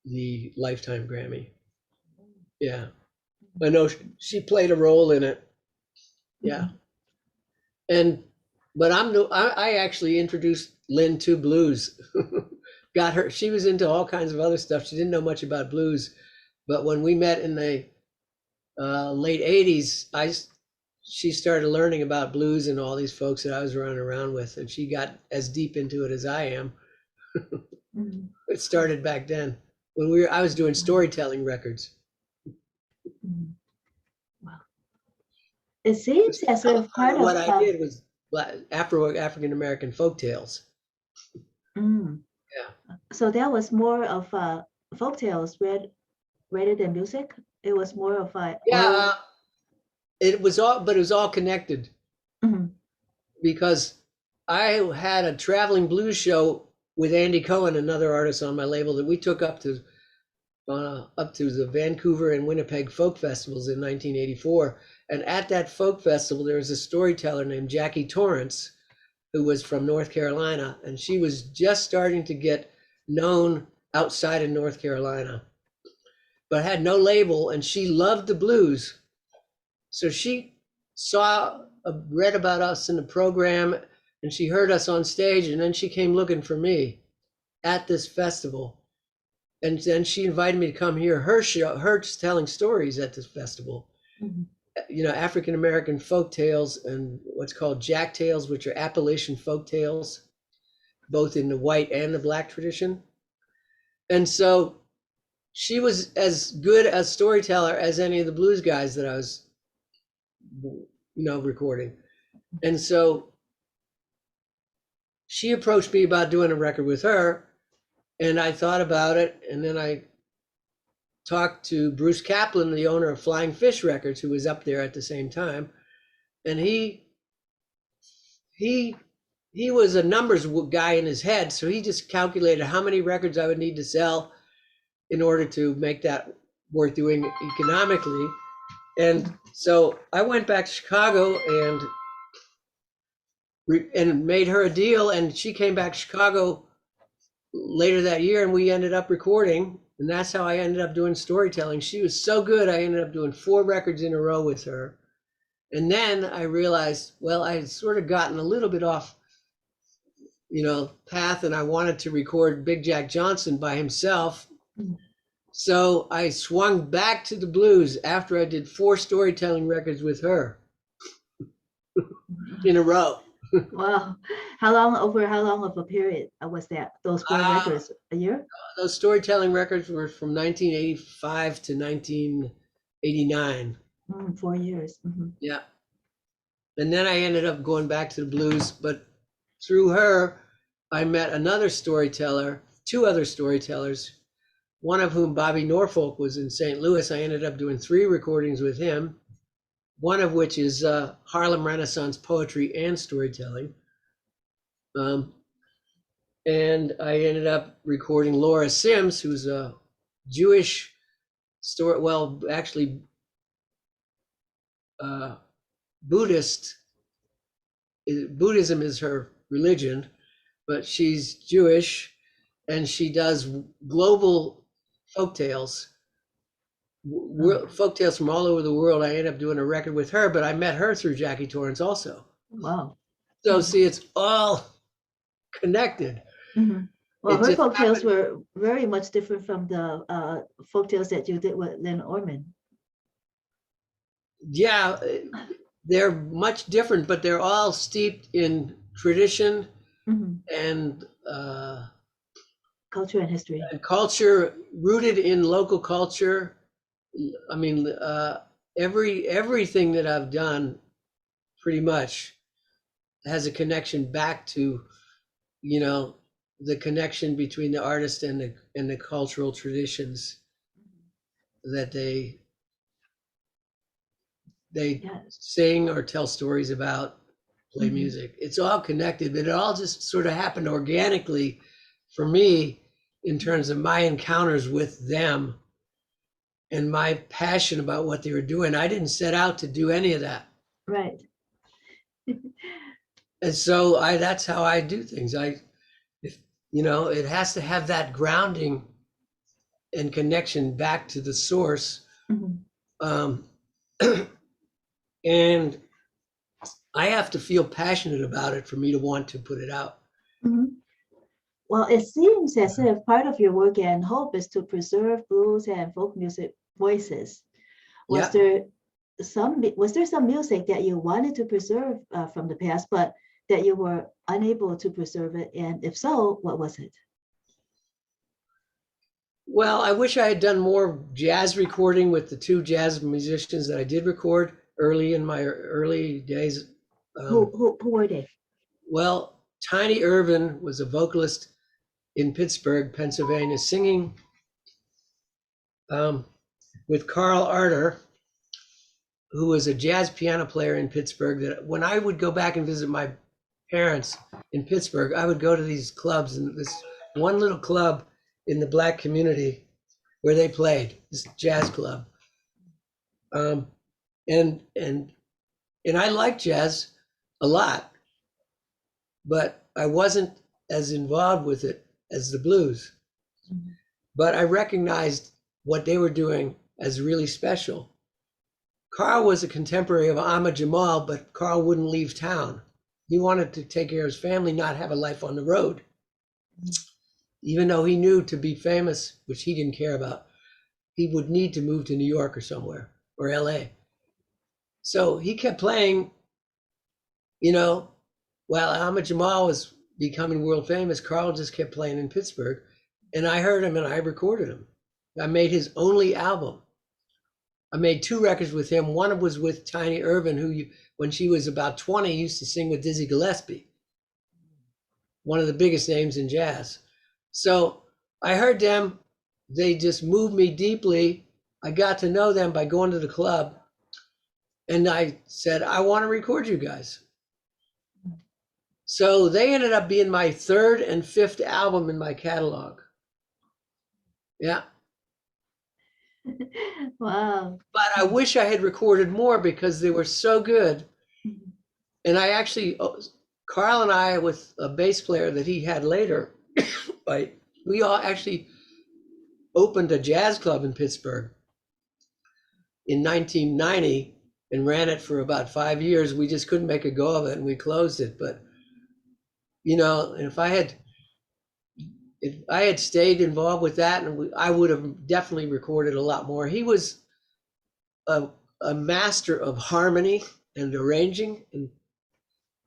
the Lifetime Grammy. Yeah. I know she played a role in it. Yeah. But I actually introduced Lynn to blues. Got her, she was into all kinds of other stuff. She didn't know much about blues, but when we met in the late 80s, she started learning about blues and all these folks that I was running around with, and she got as deep into it as I am. It started back then when I was doing storytelling records. Wow. It seems as if part of what I did was African American folk tales. Yeah. So that was more of folk tales rather than music. It was more of a it was all connected because I had a traveling blues show with Andy Cohen, another artist on my label, that we took up to the Vancouver and Winnipeg folk festivals in 1984. And at that folk festival, there was a storyteller named Jackie Torrance, who was from North Carolina, and she was just starting to get known outside of North Carolina, but had no label, and she loved the blues. So she read about us in the program, and she heard us on stage, and then she came looking for me at this festival. And then she invited me to come hear her telling stories at this festival. African American folk tales and what's called jack tales, which are Appalachian folk tales, both in the white and the black tradition. And so she was as good a storyteller as any of the blues guys that I was, recording. And so she approached me about doing a record with her, and I thought about it, and then I talked to Bruce Kaplan, the owner of Flying Fish Records, who was up there at the same time, and he was a numbers guy in his head, so he just calculated how many records I would need to sell in order to make that worth doing economically. And so I went back to Chicago and made her a deal, and she came back to Chicago later that year, and we ended up recording, and that's how I ended up doing storytelling. She was so good, I ended up doing 4 records in a row with her. And then I realized, well, I had sort of gotten a little bit off, path, and I wanted to record Big Jack Johnson by himself. So I swung back to the blues after I did 4 storytelling records with her in a row. Wow. How long of a period was that? Those 4 records, a year? Those storytelling records were from 1985 to 1989. 4 years. Yeah. And then I ended up going back to the blues, but through her, I met another storyteller, 2 other storytellers, one of whom, Bobby Norfolk, was in St. Louis. I ended up doing 3 recordings with him, one of which is Harlem Renaissance poetry and storytelling. And I ended up recording Laura Sims, who's a Jewish Buddhist. Buddhism is her religion, but she's Jewish, and she does global folktales, folktales from all over the world. I ended up doing a record with her, but I met her through Jackie Torrance also. Wow. So see, it's all connected. Well, her folktales were very much different from the folktales that you did with Lynn Orman. Yeah, they're much different, but they're all steeped in tradition and culture and history. And culture, rooted in local culture. I mean, everything that I've done pretty much has a connection back to, the connection between the artist and the cultural traditions that they sing or tell stories about, play music. It's all connected, but it all just sort of happened organically for me in terms of my encounters with them and my passion about what they were doing. I didn't set out to do any of that. Right. And so that's how I do things. It has to have that grounding and connection back to the source. And I have to feel passionate about it for me to want to put it out. Well, it seems as if part of your work and hope is to preserve blues and folk music voices. Was there some music that you wanted to preserve from the past, but that you were unable to preserve it? And if so, what was it? Well, I wish I had done more jazz recording with the 2 jazz musicians that I did record early in my early days. Who were they? Well, Tiny Irvin was a vocalist in Pittsburgh, Pennsylvania, singing with Carl Arter, who was a jazz piano player in Pittsburgh. That when I would go back and visit my parents in Pittsburgh, I would go to these clubs, and this one little club in the Black community where they played, this jazz club. And I liked jazz a lot, but I wasn't as involved with it as the blues. But I recognized what they were doing as really special. Carl was a contemporary of Ahmad Jamal, but Carl wouldn't leave town. He wanted to take care of his family, not have a life on the road. Even though he knew to be famous, which he didn't care about, he would need to move to New York or somewhere, or LA. So he kept playing, while Ahmad Jamal was becoming world famous, Carl just kept playing in Pittsburgh. And I heard him and I recorded him. I made his only album. I made 2 records with him. One was with Tiny Irvin, who, when she was about 20, used to sing with Dizzy Gillespie, one of the biggest names in jazz. So I heard them. They just moved me deeply. I got to know them by going to the club. And I said, I want to record you guys. So they ended up being my 3rd and 5th album in my catalog. Yeah. Wow. But I wish I had recorded more because they were so good. And I actually, Carl and I, with a bass player that he had later, we all actually opened a jazz club in Pittsburgh in 1990 and ran it for about 5 years. We just couldn't make a go of it and we closed it. But, you know, if I had stayed involved with that, and I would have definitely recorded a lot more. He was a master of harmony and arranging. And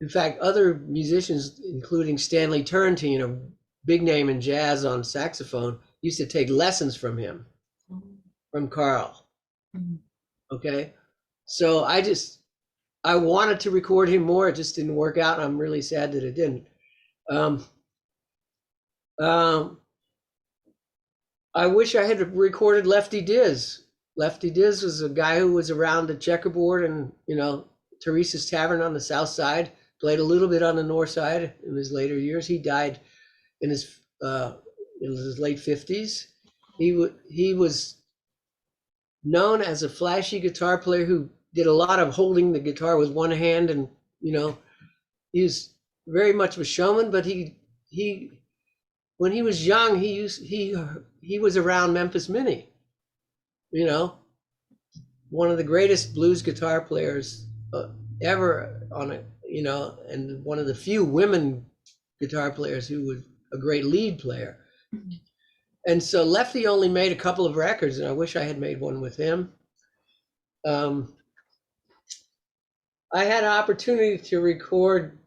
in fact, other musicians, including Stanley Turrentine, a big name in jazz on saxophone, used to take lessons from him, from Carl. Okay. So I wanted to record him more. It just didn't work out. I'm really sad that it didn't. I wish I had recorded Lefty Diz. Lefty Diz was a guy who was around the checkerboard and, you know, Teresa's Tavern on the South Side, played a little bit on the North Side in his later years. He died in his late 50s. He was known as a flashy guitar player who did a lot of holding the guitar with one hand, and, you know, he was very much of a showman. But he when he was young, he was around Memphis Minnie, you know, one of the greatest blues guitar players ever on it, you know, and one of the few women guitar players who was a great lead player. And so Lefty only made a couple of records, and I wish I had made one with him. I had an opportunity to record.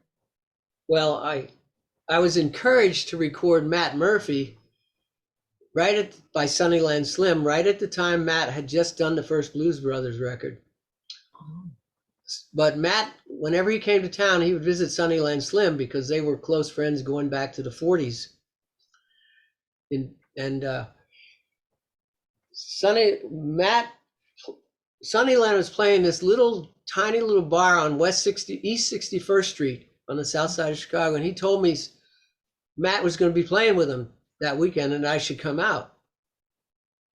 Well, I was encouraged to record Matt Murphy by Sunnyland Slim, right at the time Matt had just done the first Blues Brothers record. But Matt, whenever he came to town, he would visit Sunnyland Slim because they were close friends going back to the 40s. Sunnyland was playing this tiny little bar on East 61st Street on the south side of Chicago, and he told me Matt was going to be playing with him that weekend and I should come out.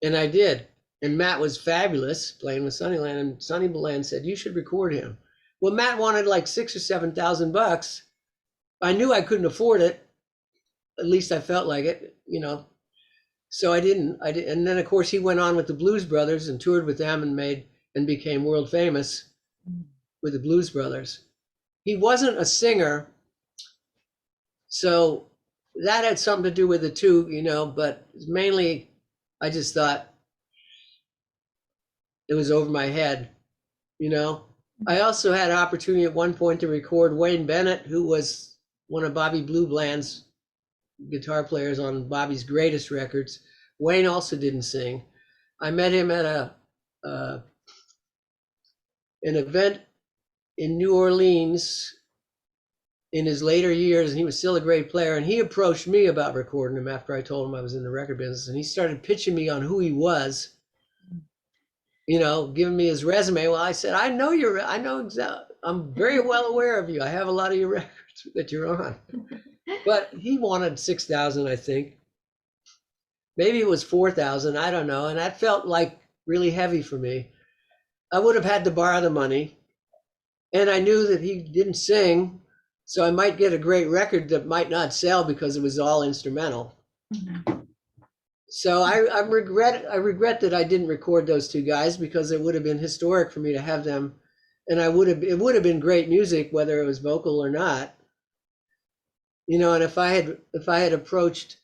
And I did. And Matt was fabulous playing with Sunnyland, and Sunnyland said, you should record him. Well, Matt wanted like $6,000 or $7,000. I knew I couldn't afford it. At least I felt like it, you know. So I didn't. And then of course he went on with the Blues Brothers and toured with them and became world famous with the Blues Brothers. He wasn't a singer, so that had something to do with it too, you know, but mainly I just thought it was over my head, you know. I also had an opportunity at one point to record Wayne Bennett, who was one of Bobby Blue Bland's guitar players on Bobby's greatest records. Wayne also didn't sing. I met him at an event in New Orleans in his later years, and he was still a great player. And he approached me about recording him after I told him I was in the record business, and he started pitching me on who he was, you know, giving me his resume. Well, I said, I know exactly. I'm very well aware of you. I have a lot of your records that you're on. But he wanted 6,000, I think. Maybe it was 4,000, I don't know. And that felt like really heavy for me. I would have had to borrow the money. And I knew that he didn't sing, so I might get a great record that might not sell because it was all instrumental. So I regret that I didn't record those two guys, because it would have been historic for me to have them. And it would have been great music, whether it was vocal or not. You know, and if I had approached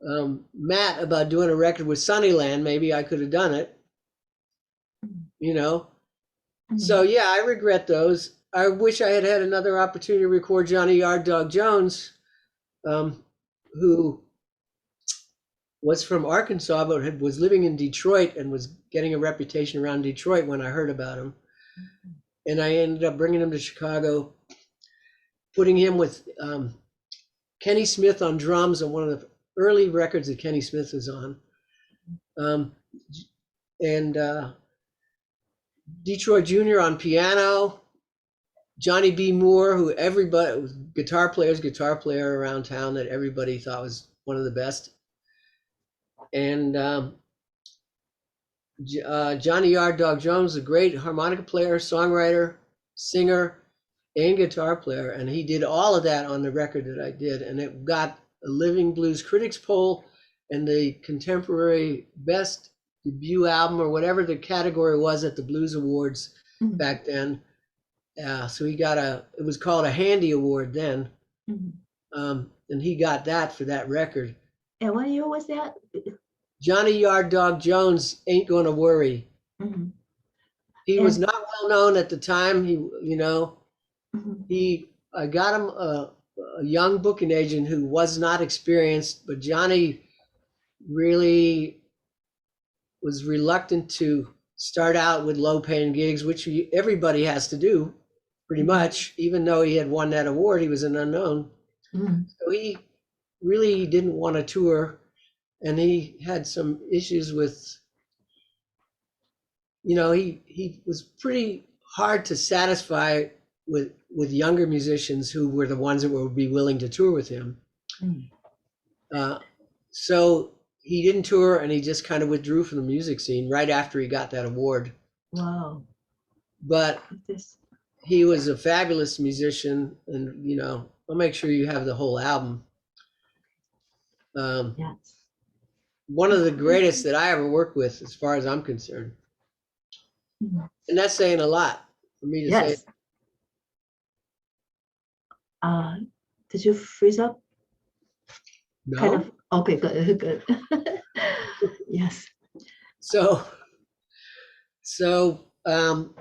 Matt about doing a record with Sunnyland, maybe I could have done it, you know. So yeah, I regret those. I wish I had had another opportunity to record Johnny Yard Dog Jones, who was from Arkansas, but was living in Detroit and was getting a reputation around Detroit when I heard about him. And I ended up bringing him to Chicago, putting him with Kenny Smith on drums on one of the early records that Kenny Smith was on. And Detroit Jr. on piano, Johnny B. Moore, who everybody, guitar player around town that everybody thought was one of the best. And Johnny Yard Dog Jones, a great harmonica player, songwriter, singer, and guitar player. And he did all of that on the record that I did. And it got a Living Blues Critics poll and the contemporary best debut album or whatever the category was at the Blues Awards back then. So he got it was called a Handy Award then. And he got that for that record. And what year was that? Johnny Yard Dog Jones, Ain't Gonna Worry. He was not well known at the time. I got him a young booking agent who was not experienced, but Johnny really was reluctant to start out with low-paying gigs, which everybody has to do, pretty much. Even though he had won that award, he was an unknown. So he really didn't want to tour, and he had some issues with, he was pretty hard to satisfy with younger musicians who were the ones that would be willing to tour with him. So he didn't tour, and he just kind of withdrew from the music scene right after he got that award. Wow. But he was a fabulous musician, and I'll make sure you have the whole album. Yes. One of the greatest that I ever worked with, as far as I'm concerned. And that's saying a lot for me to say. Did you freeze up? No. Kind of. Okay, good. Yes. So, and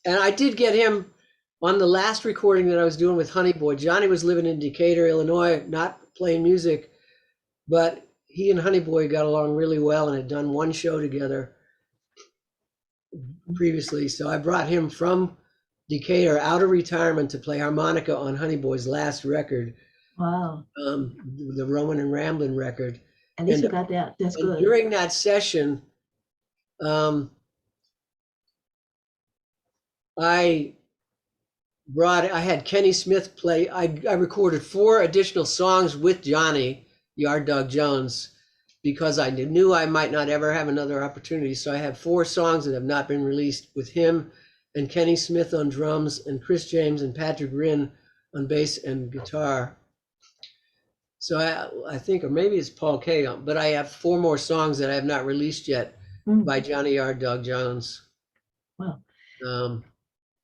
I did get him on the last recording that I was doing with Honeyboy. Johnny was living in Decatur, Illinois, not playing music, but he and Honeyboy got along really well and had done one show together previously. So I brought him from Decatur out of retirement to play harmonica on Honeyboy's last record. Wow. The Roman and Ramblin' record. At least you got that. That's good. During that session, I had Kenny Smith play. I recorded 4 additional songs with Johnny Yard Dog Jones because I knew I might not ever have another opportunity. So I have 4 songs that have not been released with him and Kenny Smith on drums and Chris James and Patrick Rinn on bass and guitar. So I think, or maybe it's Paul Kay, but I have 4 more songs that I have not released yet by Johnny Yard Dog Jones. Wow.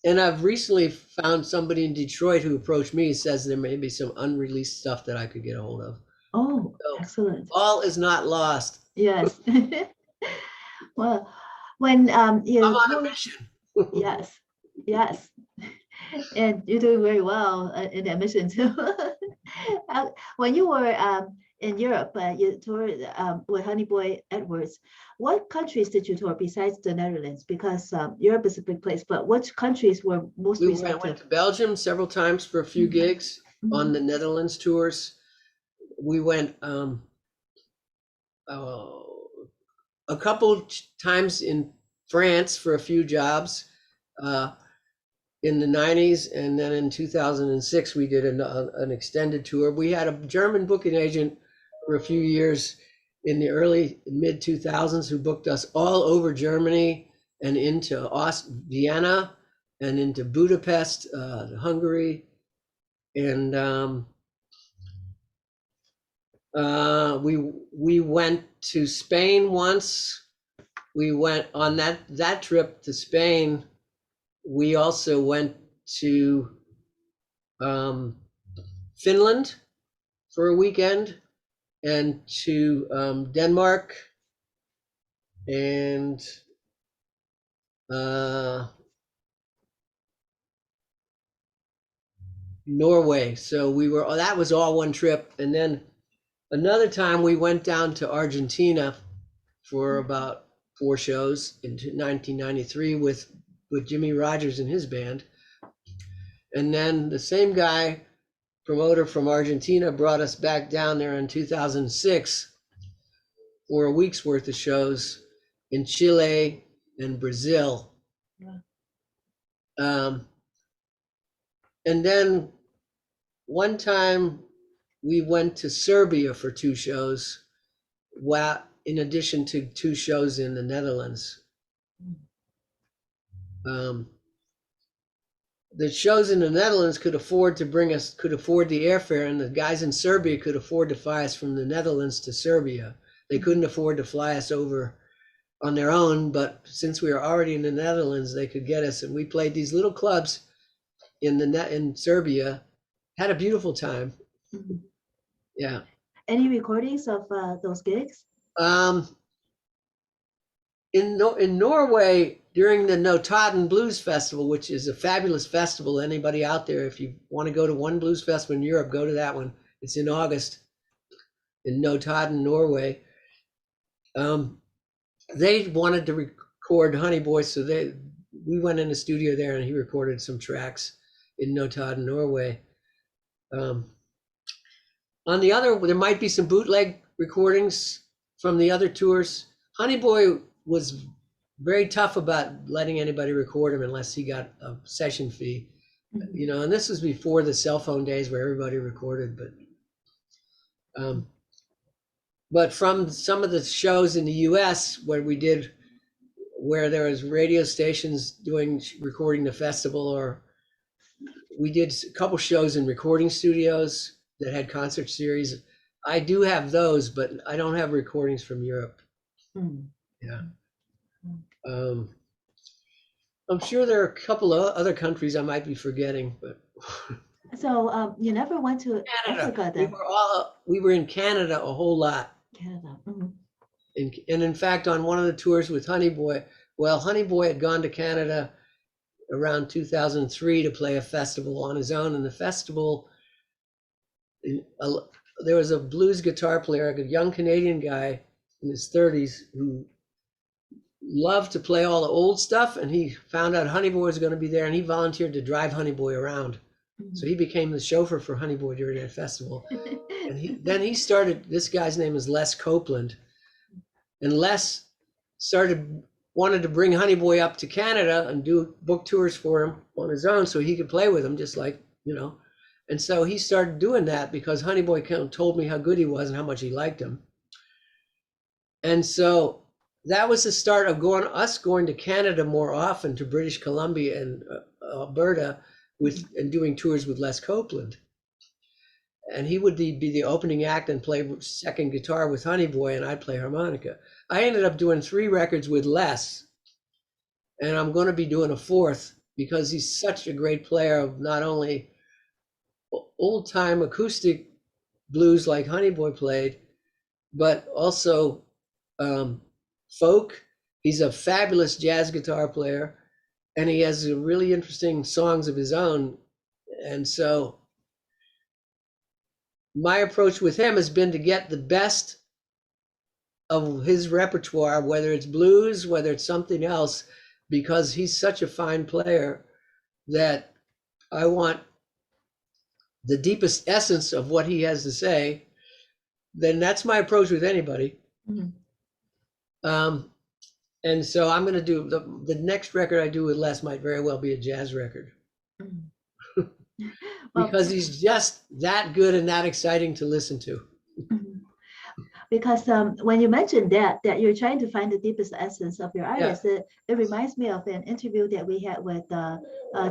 And I've recently found somebody in Detroit who approached me, says there may be some unreleased stuff that I could get a hold of. Oh, so excellent. All is not lost. Yes. Well, when I'm on a mission. Yes. And you're doing very well in that mission too. When you were in Europe, you toured with Honeybear Edwards. What countries did you tour besides the Netherlands? Because Europe is a big place, but which countries were most receptive? We went to Belgium several times for a few gigs on the Netherlands tours. We went a couple times in France for a few jobs in the 90s, and then in 2006 we did an extended tour. We had a German booking agent for a few years in the early mid 2000s who booked us all over Germany and into Vienna and into Budapest, Hungary, and we went to Spain once. We went on that trip to Spain. We also went to Finland for a weekend and to Denmark and Norway. So that was all one trip. And then Another time we went down to Argentina for about 4 shows in 1993 with Jimmy Rogers and his band. And then the same guy, promoter from Argentina, brought us back down there in 2006 for a week's worth of shows in Chile and Brazil. Yeah. And then one time we went to Serbia for 2 shows, in addition to 2 shows in the Netherlands. The shows in the Netherlands could afford the airfare, and the guys in Serbia could afford to fly us from the Netherlands to Serbia. They couldn't afford to fly us over on their own, but since we were already in the Netherlands, they could get us, and we played these little clubs in Serbia. Had a beautiful time. Mm-hmm. Yeah. Any recordings of those gigs? In Norway, during the Notodden Blues Festival, which is a fabulous festival. Anybody out there, if you want to go to one blues festival in Europe, go to that one. It's in August in Notodden, Norway. They wanted to record Honeyboy, so we went in the studio there and he recorded some tracks in Notodden, Norway. On the other, there might be some bootleg recordings from the other tours. Honeyboy was very tough about letting anybody record him unless he got a session fee. Mm-hmm. And this was before the cell phone days where everybody recorded. But from some of the shows in the US where there was radio stations recording the festival, or we did a couple shows in recording studios that had concert series. I do have those, but I don't have recordings from Europe. Mm-hmm. Yeah. I'm sure there are a couple of other countries I might be forgetting, but. So you never went to Canada. Africa then? We were in Canada a whole lot. Canada. Mm-hmm. And in fact, on one of the tours with Honeyboy, Honeyboy had gone to Canada around 2003 to play a festival on his own. And the festival, there was a blues guitar player, a young Canadian guy in his 30s who loved to play all the old stuff. And he found out Honeyboy was going to be there, and he volunteered to drive Honeyboy around. Mm-hmm. So he became the chauffeur for Honeyboy during that festival. And then he started, this guy's name is Les Copeland. And Les wanted to bring Honeyboy up to Canada and do book tours for him on his own so he could play with him, just like, And so he started doing that because Honeyboy told me how good he was and how much he liked him. And so that was the start of us going to Canada more often, to British Columbia and Alberta, and doing tours with Les Copeland. And he would be the opening act and play second guitar with Honeyboy, and I'd play harmonica. I ended up doing 3 records with Les, and I'm going to be doing a 4th because he's such a great player of not only old-time acoustic blues like Honeyboy played, but also folk. He's a fabulous jazz guitar player, and he has really interesting songs of his own. And so my approach with him has been to get the best of his repertoire, whether it's blues, whether it's something else, because he's such a fine player that I want the deepest essence of what he has to say. Then that's my approach with anybody. Mm-hmm. And so I'm going to do the next record I do with Les might very well be a jazz record. Mm-hmm. Because he's just that good and that exciting to listen to. Because when you mentioned that you're trying to find the deepest essence of your artist, it reminds me of an interview that we had with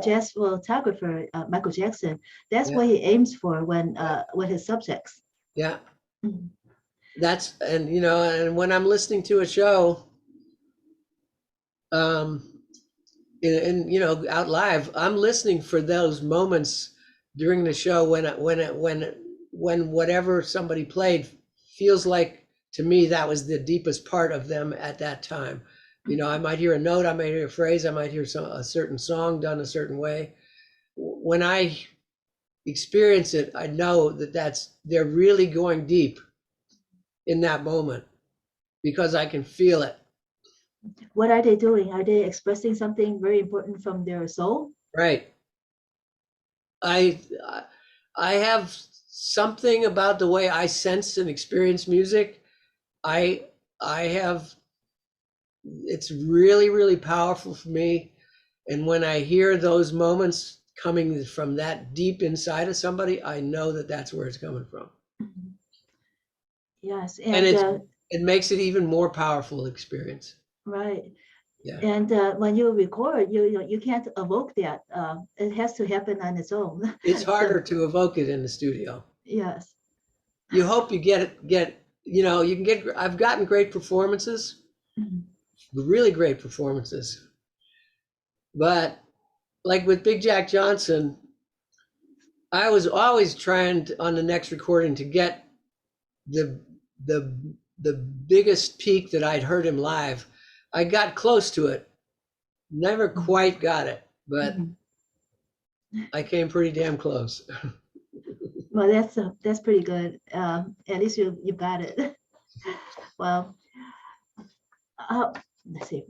jazz photographer Michael Jackson. That's what he aims for with his subjects. Yeah. Mm-hmm. And when I'm listening to a show, out live, I'm listening for those moments during the show when whatever somebody played feels like, to me, that was the deepest part of them at that time. I might hear a note, I might hear a phrase, I might hear a certain song done a certain way. When I experience it, I know that they're really going deep in that moment because I can feel it. What are they doing? Are they expressing something very important from their soul? Right. I I have something about the way I sense and experience music. I I have it's really, really powerful for me. And when I hear those moments coming from that deep inside of somebody, I know that that's where it's coming from. Mhm. Yes, And and it makes it even more powerful experience. right. Yeah. And when you record, you can't evoke that. It has to happen on its own. It's So harder to evoke it in the studio. yes. You hope you you can get, I've gotten great performances, Mhm. really great performances. But like with Big Jack Johnson, I was always trying on the next recording to get the the the biggest peak that I'd heard him live. I got close to it, never quite got it, but Mhm. I came pretty damn close. Well, that's pretty good. At least you got it. Well, uh, let's see.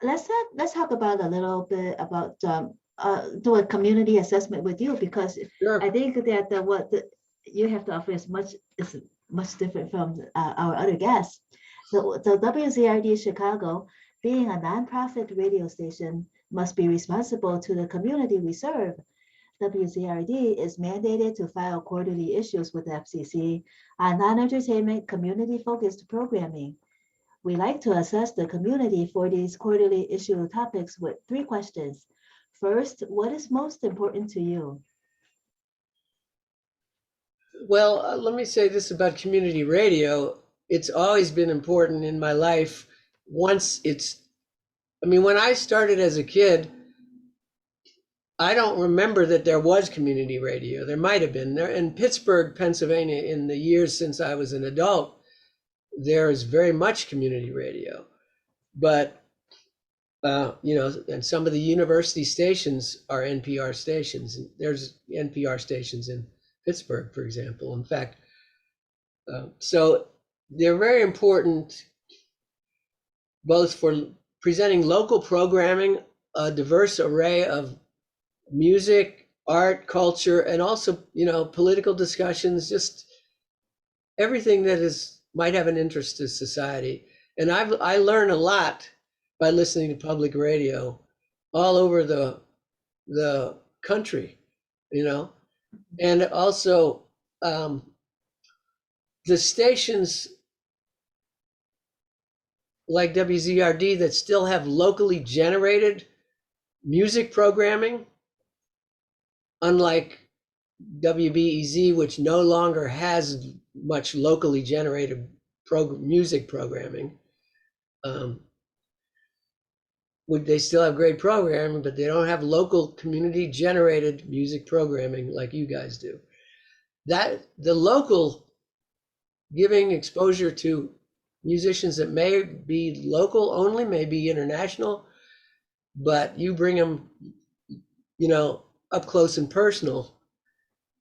Let's talk about a little bit about do a community assessment with you, because I Sure. think that you have to offer is much different from our other guests. So WZRD Chicago, being a nonprofit radio station, must be responsible to the community we serve. WZRD is mandated to file quarterly issues with the FCC on non-entertainment, community-focused programming. We like to assess the community for these quarterly issue topics with 3 questions. First, what is most important to you? Well, let me say this about community radio. It's always been important in my life. Once it's, I mean, when I started as a kid, I don't remember that there was community radio. There might have been there in Pittsburgh, Pennsylvania, in the years since I was an adult. There is very much community radio, but and some of the university stations are NPR stations. There's NPR stations in Pittsburgh, for example. In fact, so they're very important both for presenting local programming, a diverse array of music, art, culture, and also, political discussions, just everything that is might have an interest to society. And I learn a lot by listening to public radio all over the country, you know, and also the stations like WZRD that still have locally generated music programming, unlike WBEZ, which no longer has much locally generated music programming. Um, they still have great programming, but they don't have local community generated music programming like you guys do. That the local giving exposure to musicians that may be local only, may be international, but you bring them, up close and personal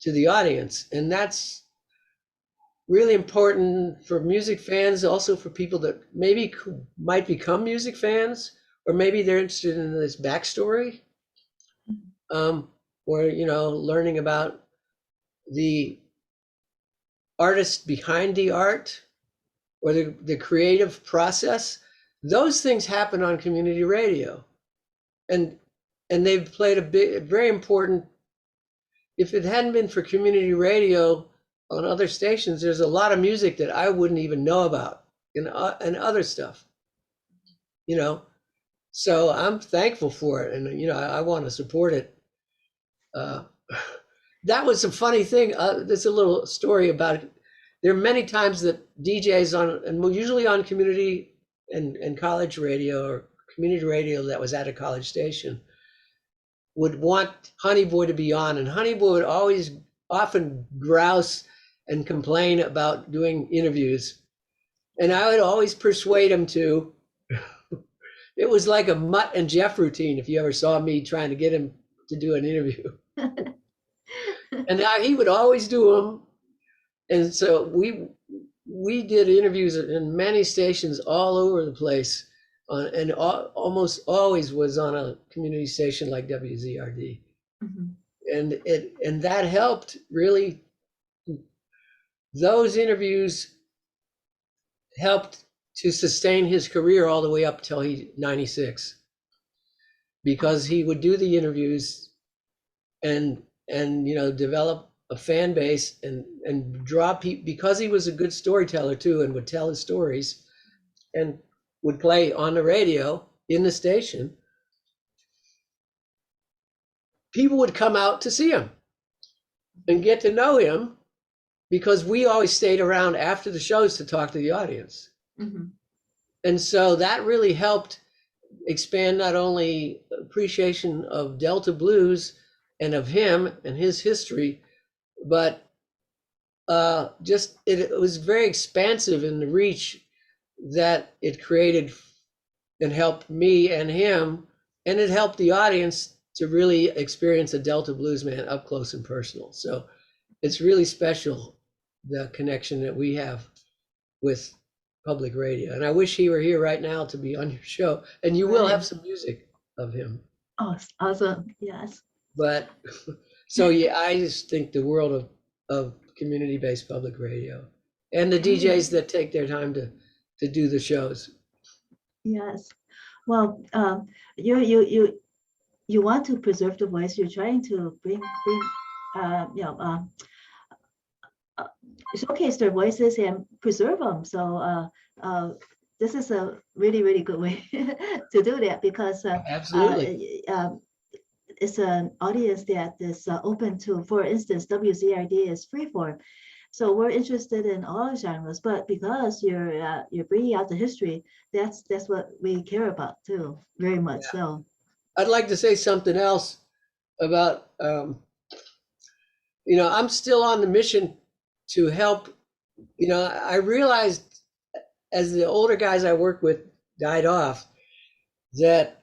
to the audience. And that's really important for music fans, also for people that maybe might become music fans, or maybe they're interested in this backstory, or learning about the artist behind the art or the creative process. Those things happen on community radio, and they've played very important. If it hadn't been for community radio on other stations, there's a lot of music that I wouldn't even know about, and other stuff, you know. So I'm thankful for it, and I want to support it. Uh, that was a funny thing. There's a little story about it. There are many times that DJs and usually on community and college radio or community radio that was at a college station would want Honeyboy to be on, and Honeyboy would always often grouse and complain about doing interviews, and I would always persuade him to. It was like a Mutt and Jeff routine if you ever saw me trying to get him to do an interview. And he would always do them. And so we did interviews in many stations all over the place, and almost always was on a community station like WZRD. Mhm. And that helped really. Those interviews helped to sustain his career all the way up till he 96, because he would do the interviews and develop a fan base and draw people, because he was a good storyteller too, and would tell his stories and would play on the radio in the station. People would come out to see him and get to know him, because we always stayed around after the shows to talk to the audience. Mhm. And so that really helped expand not only appreciation of Delta blues and of him and his history, but it was very expansive in the reach that it created, and helped me and him, and it helped the audience to really experience a Delta bluesman up close and personal. So it's really special, the connection that we have with public radio. And I wish he were here right now to be on your show, and you will have some music of him. Oh, awesome. Yes. But so yeah, I just think the world of community-based public radio, and the DJs that take their time to do the shows. Yes. Well, you want to preserve the voice. You're trying to bring showcase their voices and preserve them. So this is a really, really good way to do that, because Absolutely. It's an audience that is open to, for instance, WZRD is freeform. So we're interested in all genres, but because you're bringing out the history, that's what we care about too, very much. Yeah. So I'd like to say something else about, I'm still on the mission to help. I realized as the older guys I worked with died off, that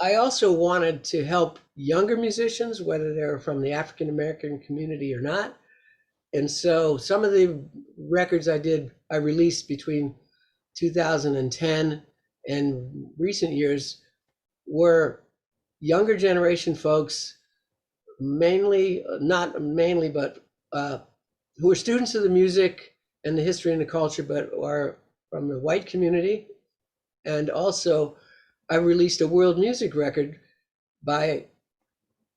I also wanted to help younger musicians, whether they're from the African American community or not. And so some of the records I released between 2010 and recent years were younger generation folks, not mainly, but who are students of the music and the history and the culture, but are from the white community. And also, I released a world music record by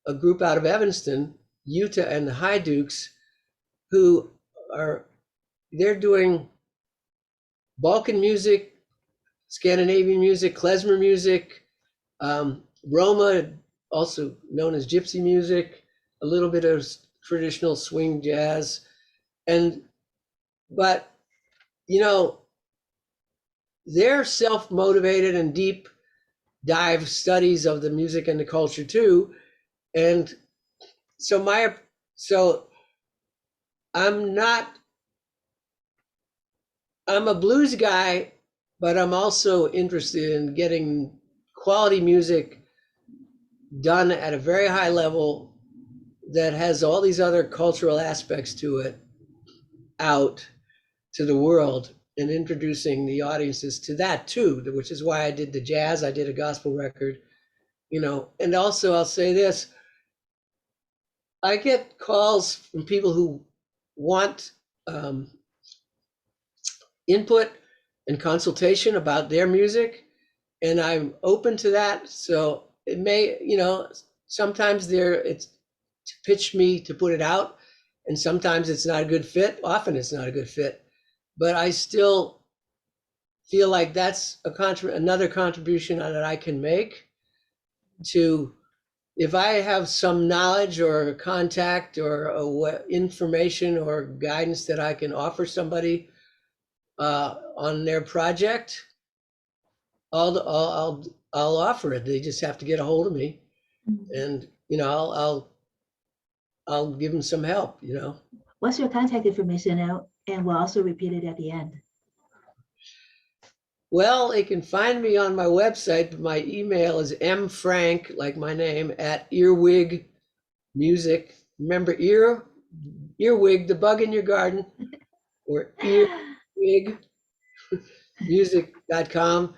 a group out of Evanston, Utah, and the High Dukes, who they're doing Balkan music, Scandinavian music, klezmer music, Roma, also known as gypsy music, a little bit of traditional swing jazz, but they're self-motivated and deep dive studies of the music and the culture too. And so I'm a blues guy, but I'm also interested in getting quality music done at a very high level that has all these other cultural aspects to it out to the world, and introducing the audiences to that too, which is why I did the jazz. I did a gospel record, and also I'll say this, I get calls from people who want input and consultation about their music, and I'm open to that. So it may, sometimes it's to pitch me to put it out, and sometimes it's not a good fit. Often it's not a good fit, but I still feel like that's another contribution that I can make to, if I have some knowledge or contact or information or guidance that I can offer somebody on their project, I'll offer it. They just have to get a hold of me, and I'll give them some help. what's your contact information now? And we'll also repeat it at the end. Well, they can find me on my website, but my email is mfrank, like my name, at Earwig Music. Remember, Earwig, the bug in your garden, or earwigmusic.com.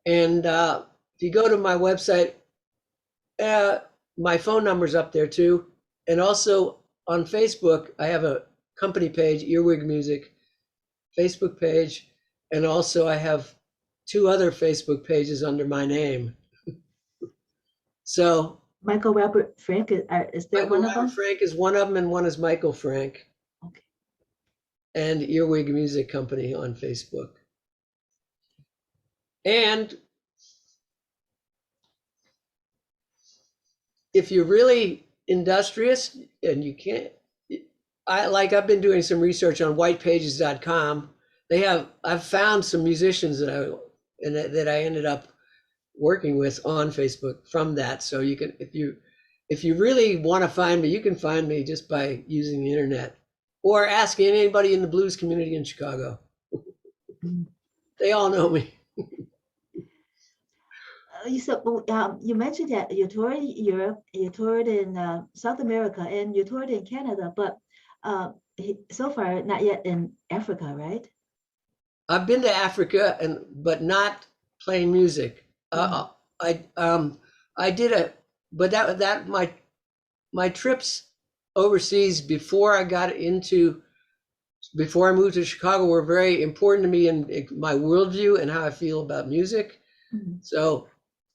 And if you go to my website, my phone number's up there too. And also on Facebook, I have a company page, Earwig Music Facebook page. And also I have 2 other Facebook pages under my name. So Michael Robert Frank, is that Michael one of Robert them? Frank is one of them, and one is Michael Frank. Okay. And Earwig Music Company on Facebook. And if you're really industrious and you can't, I've been doing some research on whitepages.com. I've found some musicians that I ended up working with on Facebook from that. So you can, if you really want to find me, you can find me just by using the internet or asking anybody in the blues community in Chicago. They all know me. You mentioned that you toured Europe, you toured in South America, and you toured in Canada, but so far not yet in Africa, right? I've been to Africa but not playing music. I did but that my trips overseas before I moved to Chicago were very important to me in my worldview and how I feel about music. Mm-hmm. So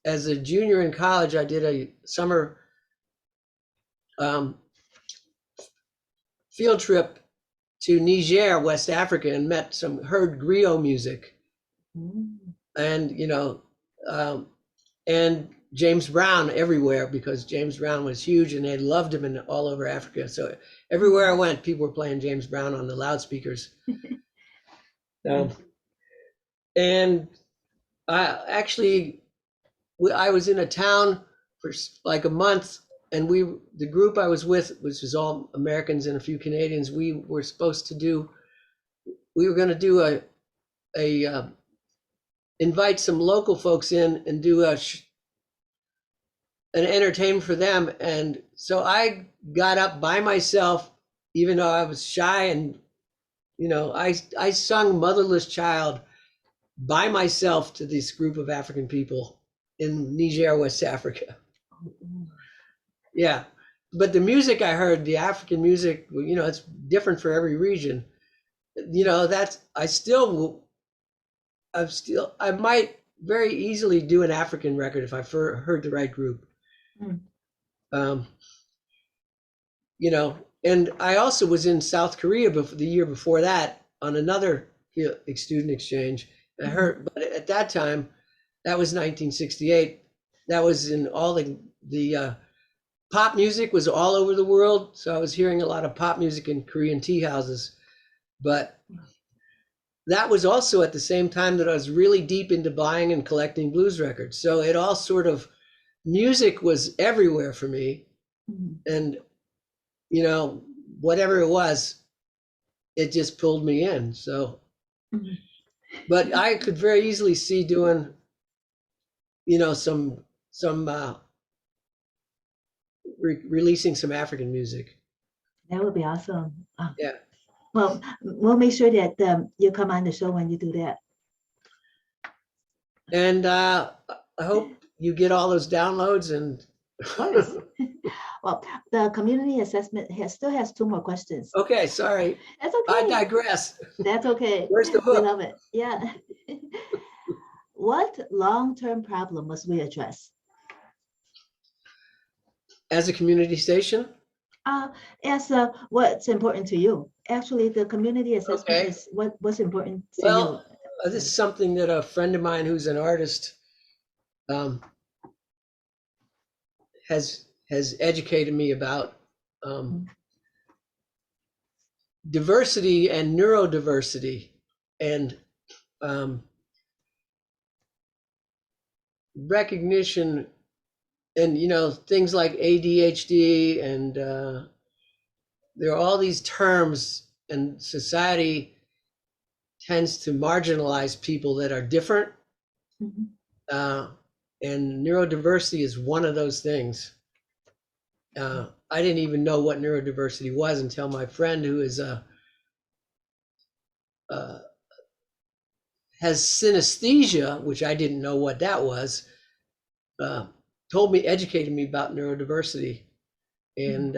as a junior in college, I did a summer field trip to Niger, West Africa, and heard griot music. And and James Brown everywhere, because James Brown was huge and they loved him all over Africa. So everywhere I went, people were playing James Brown on the loudspeakers. And I was in a town for like a month, and the group I was with, which was all Americans and a few Canadians, we were going to do invite some local folks in and do an entertainment for them. And so I got up by myself, even though I was shy, and I sung Motherless Child by myself to this group of African people in Niger, West Africa. Yeah. But the music I heard, the African music, it's different for every region. I might very easily do an African record if I heard the right group. And I also was in South Korea the year before that on another student exchange. I heard, but at that time, that was 1968. That was in all the pop music was all over the world. So I was hearing a lot of pop music in Korean tea houses. But that was also at the same time that I was really deep into buying and collecting blues records. So it all music was everywhere for me. And, whatever it was, it just pulled me in. So, but I could very easily see doing, some releasing some African music. That would be awesome. Yeah. Well, we'll make sure that you come on the show when you do that. And I hope you get all those downloads. And of course. Well, the community assessment still has 2 more questions. Okay, sorry. That's okay. I digress. That's okay. Where's the hook? We love it. Yeah. What long-term problem must we address? As a community station? As what's important to you. Actually, the community assessment is what's important to you. This is something that a friend of mine who's an artist has educated me about. Diversity and neurodiversity, and recognition, and things like ADHD, and there are all these terms, and society tends to marginalize people that are different. And neurodiversity is one of those things. I didn't even know what neurodiversity was until my friend, who is has synesthesia, which I didn't know what that was, told me, educated me about neurodiversity, and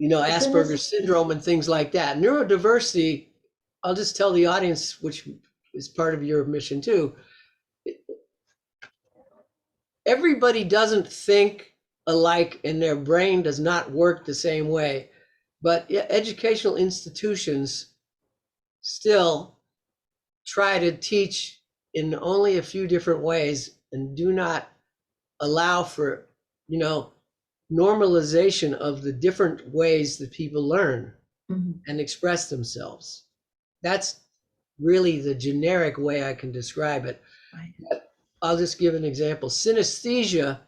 Asperger's syndrome and things like that. Neurodiversity, I'll just tell the audience, which is part of your mission too. Everybody doesn't think alike, and their brain does not work the same way. But educational institutions still try to teach in only a few different ways and do not allow for, normalization of the different ways that people learn and express themselves. That's really the generic way I can describe it. Right. I'll just give an example. Synesthesia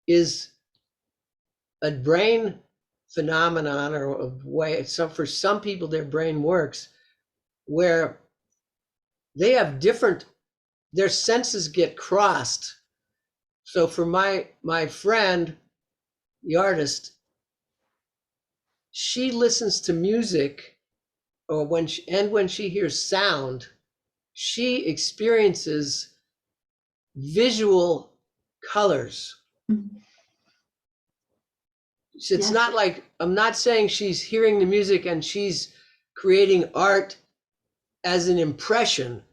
is a brain phenomenon, or a way, for some people their brain works, where they have their senses get crossed. So for my friend, the artist, she listens to music, or when she hears sound, she experiences visual colors. It's Yes. not like, I'm not saying she's hearing the music and she's creating art as an impression.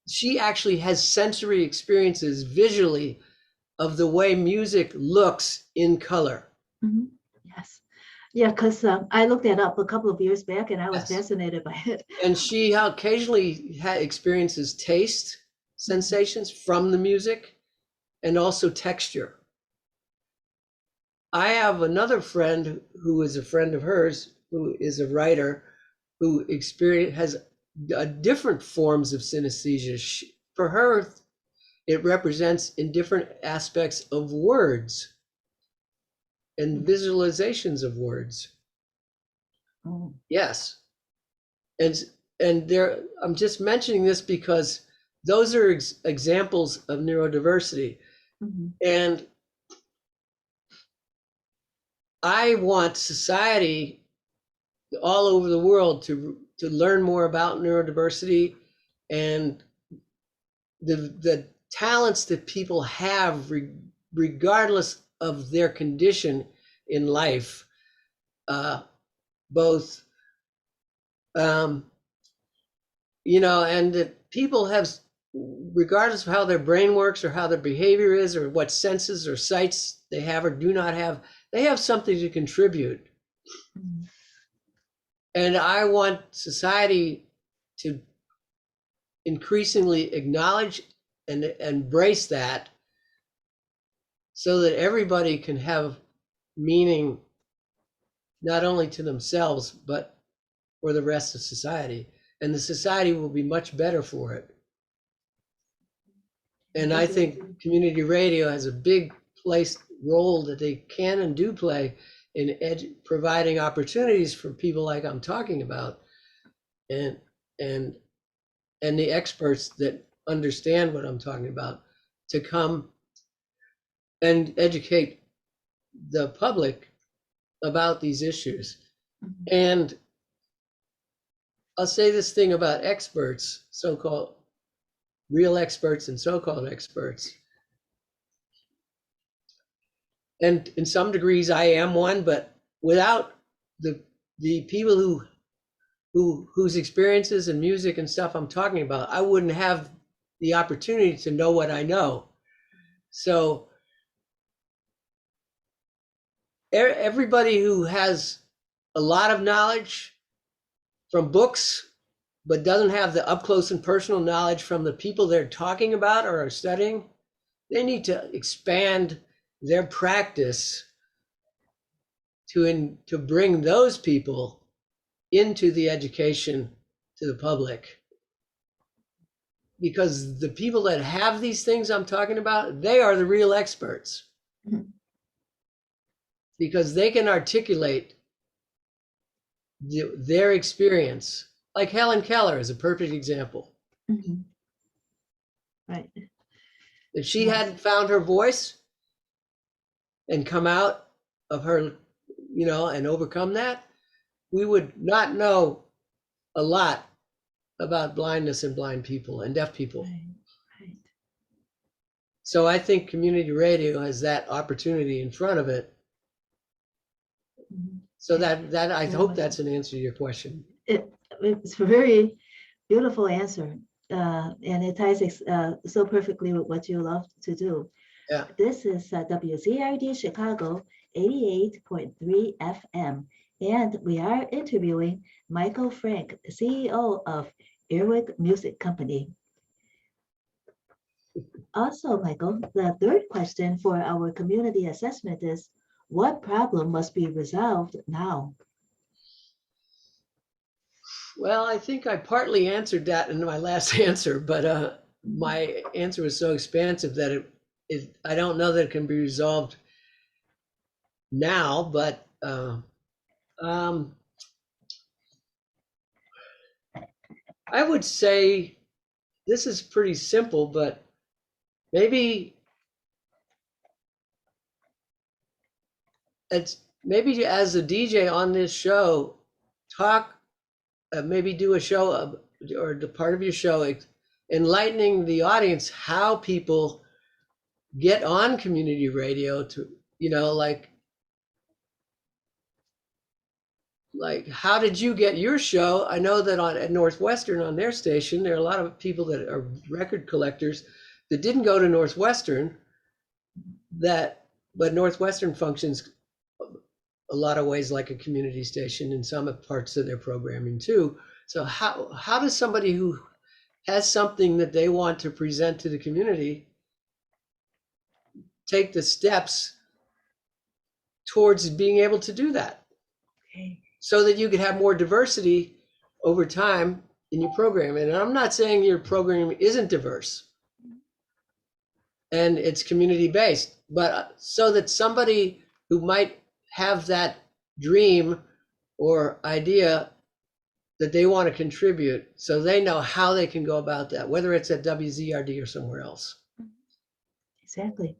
She actually has sensory experiences visually of the way music looks in color. Yes. Yeah, because I looked that up a couple of years back and I was Yes. fascinated by it. And she occasionally experiences taste sensations from the music, and also texture. I have another friend who is a friend of hers, who is a writer, who has different forms of synesthesia. For her, it represents in different aspects of words and visualizations of words. Oh. Yes. And there, I'm just mentioning this because those are examples of neurodiversity. And I want society all over the world to learn more about neurodiversity and the talents that people have, regardless of their condition in life, both, and that people have, regardless of how their brain works or how their behavior is or what senses or sights they have or do not have, they have something to contribute. And I want society to increasingly acknowledge and embrace that, so that everybody can have meaning, not only to themselves, but for the rest of society. And the society will be much better for it. And I think community radio has a big role that they can and do play in providing opportunities for people like I'm talking about, and the experts that understand what I'm talking about, to come and educate the public about these issues. And I'll say this thing about experts, so-called real experts and so-called experts. And in some degrees I am one, but without the people whose experiences and music and stuff I'm talking about, I wouldn't have the opportunity to know what I know. So everybody who has a lot of knowledge from books, but doesn't have the up close and personal knowledge from the people they're talking about or are studying, they need to expand their practice to bring those people into the education to the public. Because the people that have these things I'm talking about, they are the real experts. Because they can articulate their experience. Like Helen Keller is a perfect example. Right. If she hadn't found her voice, and come out of her, and overcome that, we would not know a lot about blindness and blind people and deaf people. Right. Right. So I think community radio has that opportunity in front of it. Mhm. So that I Very hope much that's so. an answer to your question. It's a very beautiful answer, and it ties so perfectly with what you love to do. Yeah. This is WZRD Chicago 88.3 FM, and we are interviewing Michael Frank, CEO of Earwig Music Company. Also, Michael, the third question for our community assessment is, what problem must be resolved now? Well, I think I partly answered that in my last answer, but my answer was so expansive that I don't know that it can be resolved now, but um, I would say this is pretty simple, but maybe maybe as a DJ on this show, talk, maybe do a show or the part of your show enlightening the audience how people get on community radio to, like how did you get your show? I know that at Northwestern on their station, there are a lot of people that are record collectors that didn't go to Northwestern, but Northwestern functions a lot of ways like a community station in some parts of their programming too. So how does somebody who has something that they want to present to the community take the steps towards being able to do that, Okay. so that you could have more diversity over time in your programming? And I'm not saying your programming isn't diverse and it's community based, but so that somebody who might have that dream or idea that they want to contribute, so they know how they can go about that, whether it's at WZRD or somewhere else. Exactly.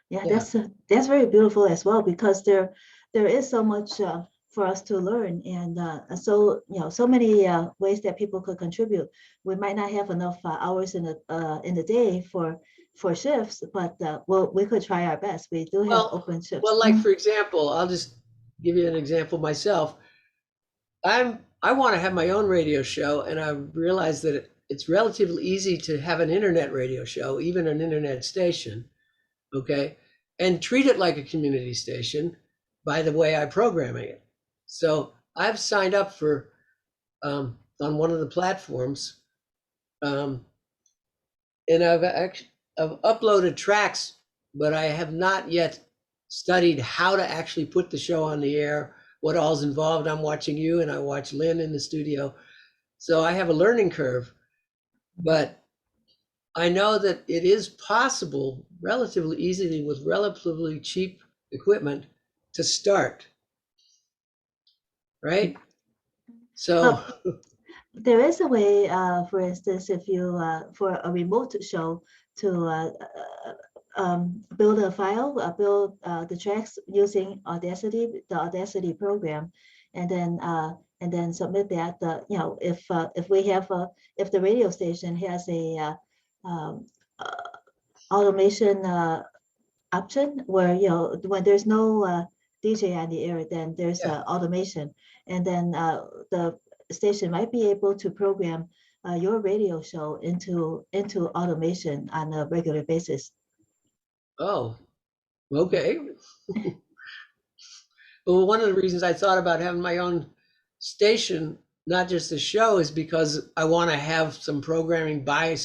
Yeah, Yeah. that's very beautiful as well, because there is so much for us to learn, and so many ways that people could contribute. We might not have enough hours in the day for shifts, but we could try our best. We do have Well, open shifts. well, like for example, I'll just give you an example myself. I want to have my own radio show, and I realize that it's relatively easy to have an internet radio show, even an internet station, okay, and treat it like a community station by the way I programming it. So I've signed up for on one of the platforms, um, and I've uploaded tracks, but I have not yet studied how to actually put the show on the air, what all's involved. I'm watching you and I watch Lynn in the studio. So I have a learning curve, but I know that it is possible relatively easily with relatively cheap equipment to start, right? So, Well, there is a way, for instance, if you for a remote show to build a file, build the tracks using Audacity, the Audacity program, and then submit that. If we have if the radio station has a um, automation option where when there's no DJ on the air, then there's yeah. automation, and then the station might be able to program your radio show into automation on a regular basis. Oh, okay. Well, one of the reasons I thought about having my own station, not just the show, is because I want to have some programming by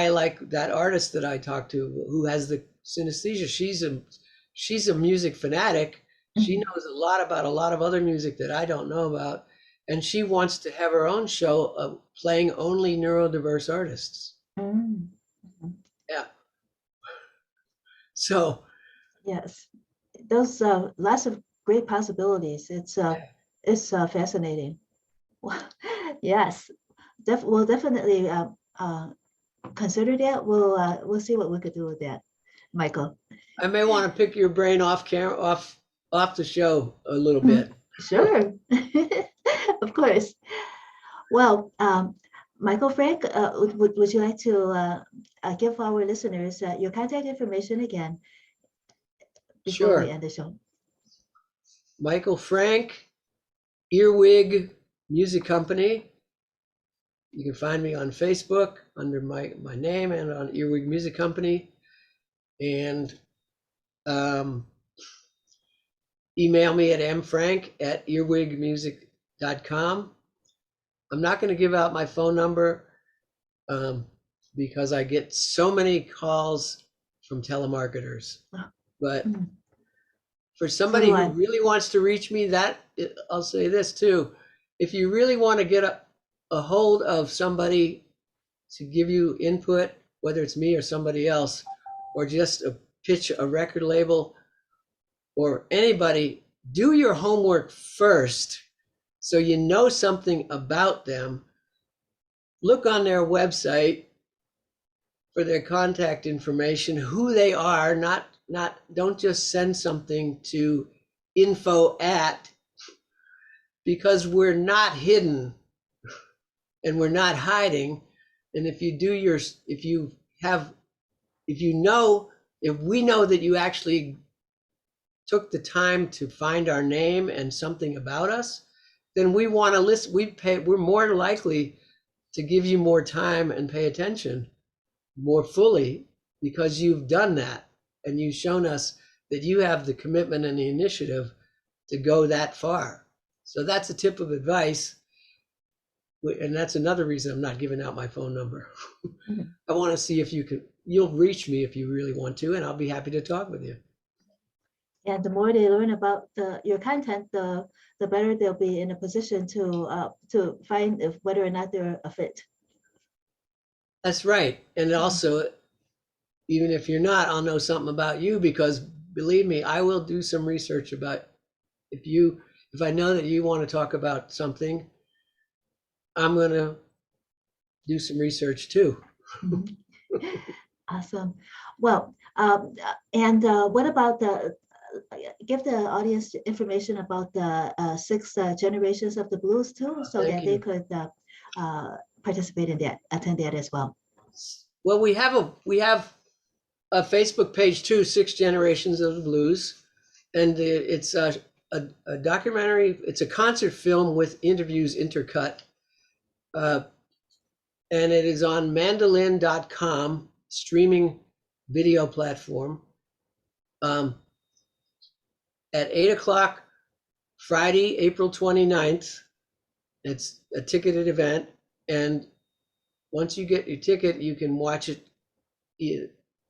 like that artist that I talked to who has the synesthesia. She's a music fanatic. She Mhm. knows a lot about a lot of other music that I don't know about, and she wants to have her own show of playing only neurodiverse artists. Mm. Mhm. Yeah. So Yes, those lots of great possibilities. yeah. It's fascinating. Yes, we'll definitely consider that. We'll see what we could do with that. Michael. I may want to pick your brain off camera, off the show a little Mhm. bit. Sure, of course. Well, Michael Frank, would you like to give our listeners your contact information again before we Sure. end the show? Michael Frank, Earwig Music Company. You can find me on Facebook under my name and on Earwig Music Company. And email me at mfrank@earwigmusic.com. I'm not going to give out my phone number because I get so many calls from telemarketers. But Mm. for So somebody do who I. really wants to reach me, I'll say this too. If you really want to get a hold of somebody to give you input, whether it's me or somebody else, or just pitch a record label or anybody, do your homework first so you know something about them. Look on their website for their contact information, who they are, don't just send something to info at, because we're not hidden and we're not hiding. And if you do your, if you have, if you know, if we know that you actually took the time to find our name and something about us, then we want to listen. We're more likely to give you more time and pay attention more fully because you've done that and you've shown us that you have the commitment and the initiative to go that far. So that's a tip of advice. And that's another reason I'm not giving out my phone number. Mhm. I want to see if you'll reach me if you really want to, and I'll be happy to talk with you. And the more they learn about your content, the better they'll be in a position to find if whether or not they're a fit. That's right. And also, even if you're not, I'll know something about you because believe me, I will do some research about if I know that you want to talk about something, I'm going to do some research too. Mhm. Awesome. Well, and what about give the audience information about the six generations of the blues too, so Thank that they you. could participate in that, attend that as well. Well, we have a Facebook page too, Six Generations of the Blues, and it's a documentary. It's a concert film with interviews intercut, and it is on mandolin.com streaming video platform. At 8 o'clock Friday, April 29th. It's a ticketed event, and once you get your ticket, you can watch it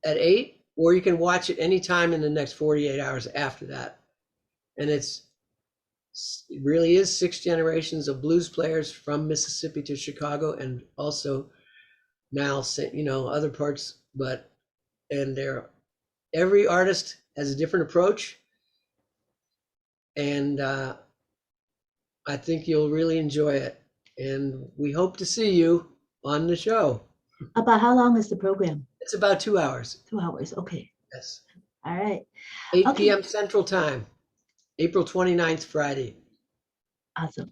at 8, or you can watch it anytime in the next 48 hours after that. And it really is six generations of blues players from Mississippi to Chicago, and also now, other parts. And every artist has a different approach, and I think you'll really enjoy it. And we hope to see you on the show. About how long is the program? It's about 2 hours. 2 hours. Okay. Yes. All right. 8 Okay. p.m. Central Time, April 29th, Friday. Awesome.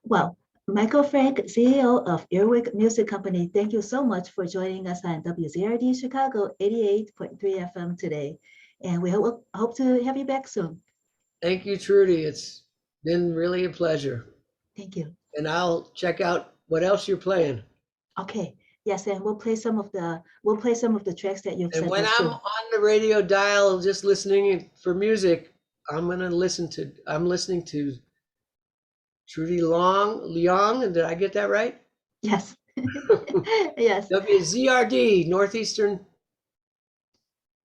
Well, Michael Frank, CEO of Earwig Music Company, thank you so much for joining us on WZRD Chicago 88.3 FM today. And we hope to have you back soon. Thank you, Trudy. It's been really a pleasure. Thank you. And I'll check out what else you're playing. Okay. Yes, and we'll play some of the tracks that you've And sent when us I'm too. on the radio dial just listening for music, I'm listening to Trudy Leong. Did I get that right? Yes. Yes. WZRD, Northeastern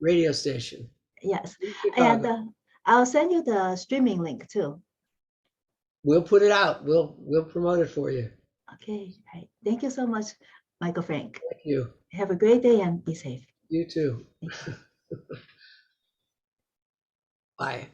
radio station Yes. in And Chicago. I'll send you the streaming link too. We'll put it out. We'll promote it for you. Okay. All right. Thank you so much, Michael Frank. Thank you. Have a great day and be safe. You too. Thank you. Bye.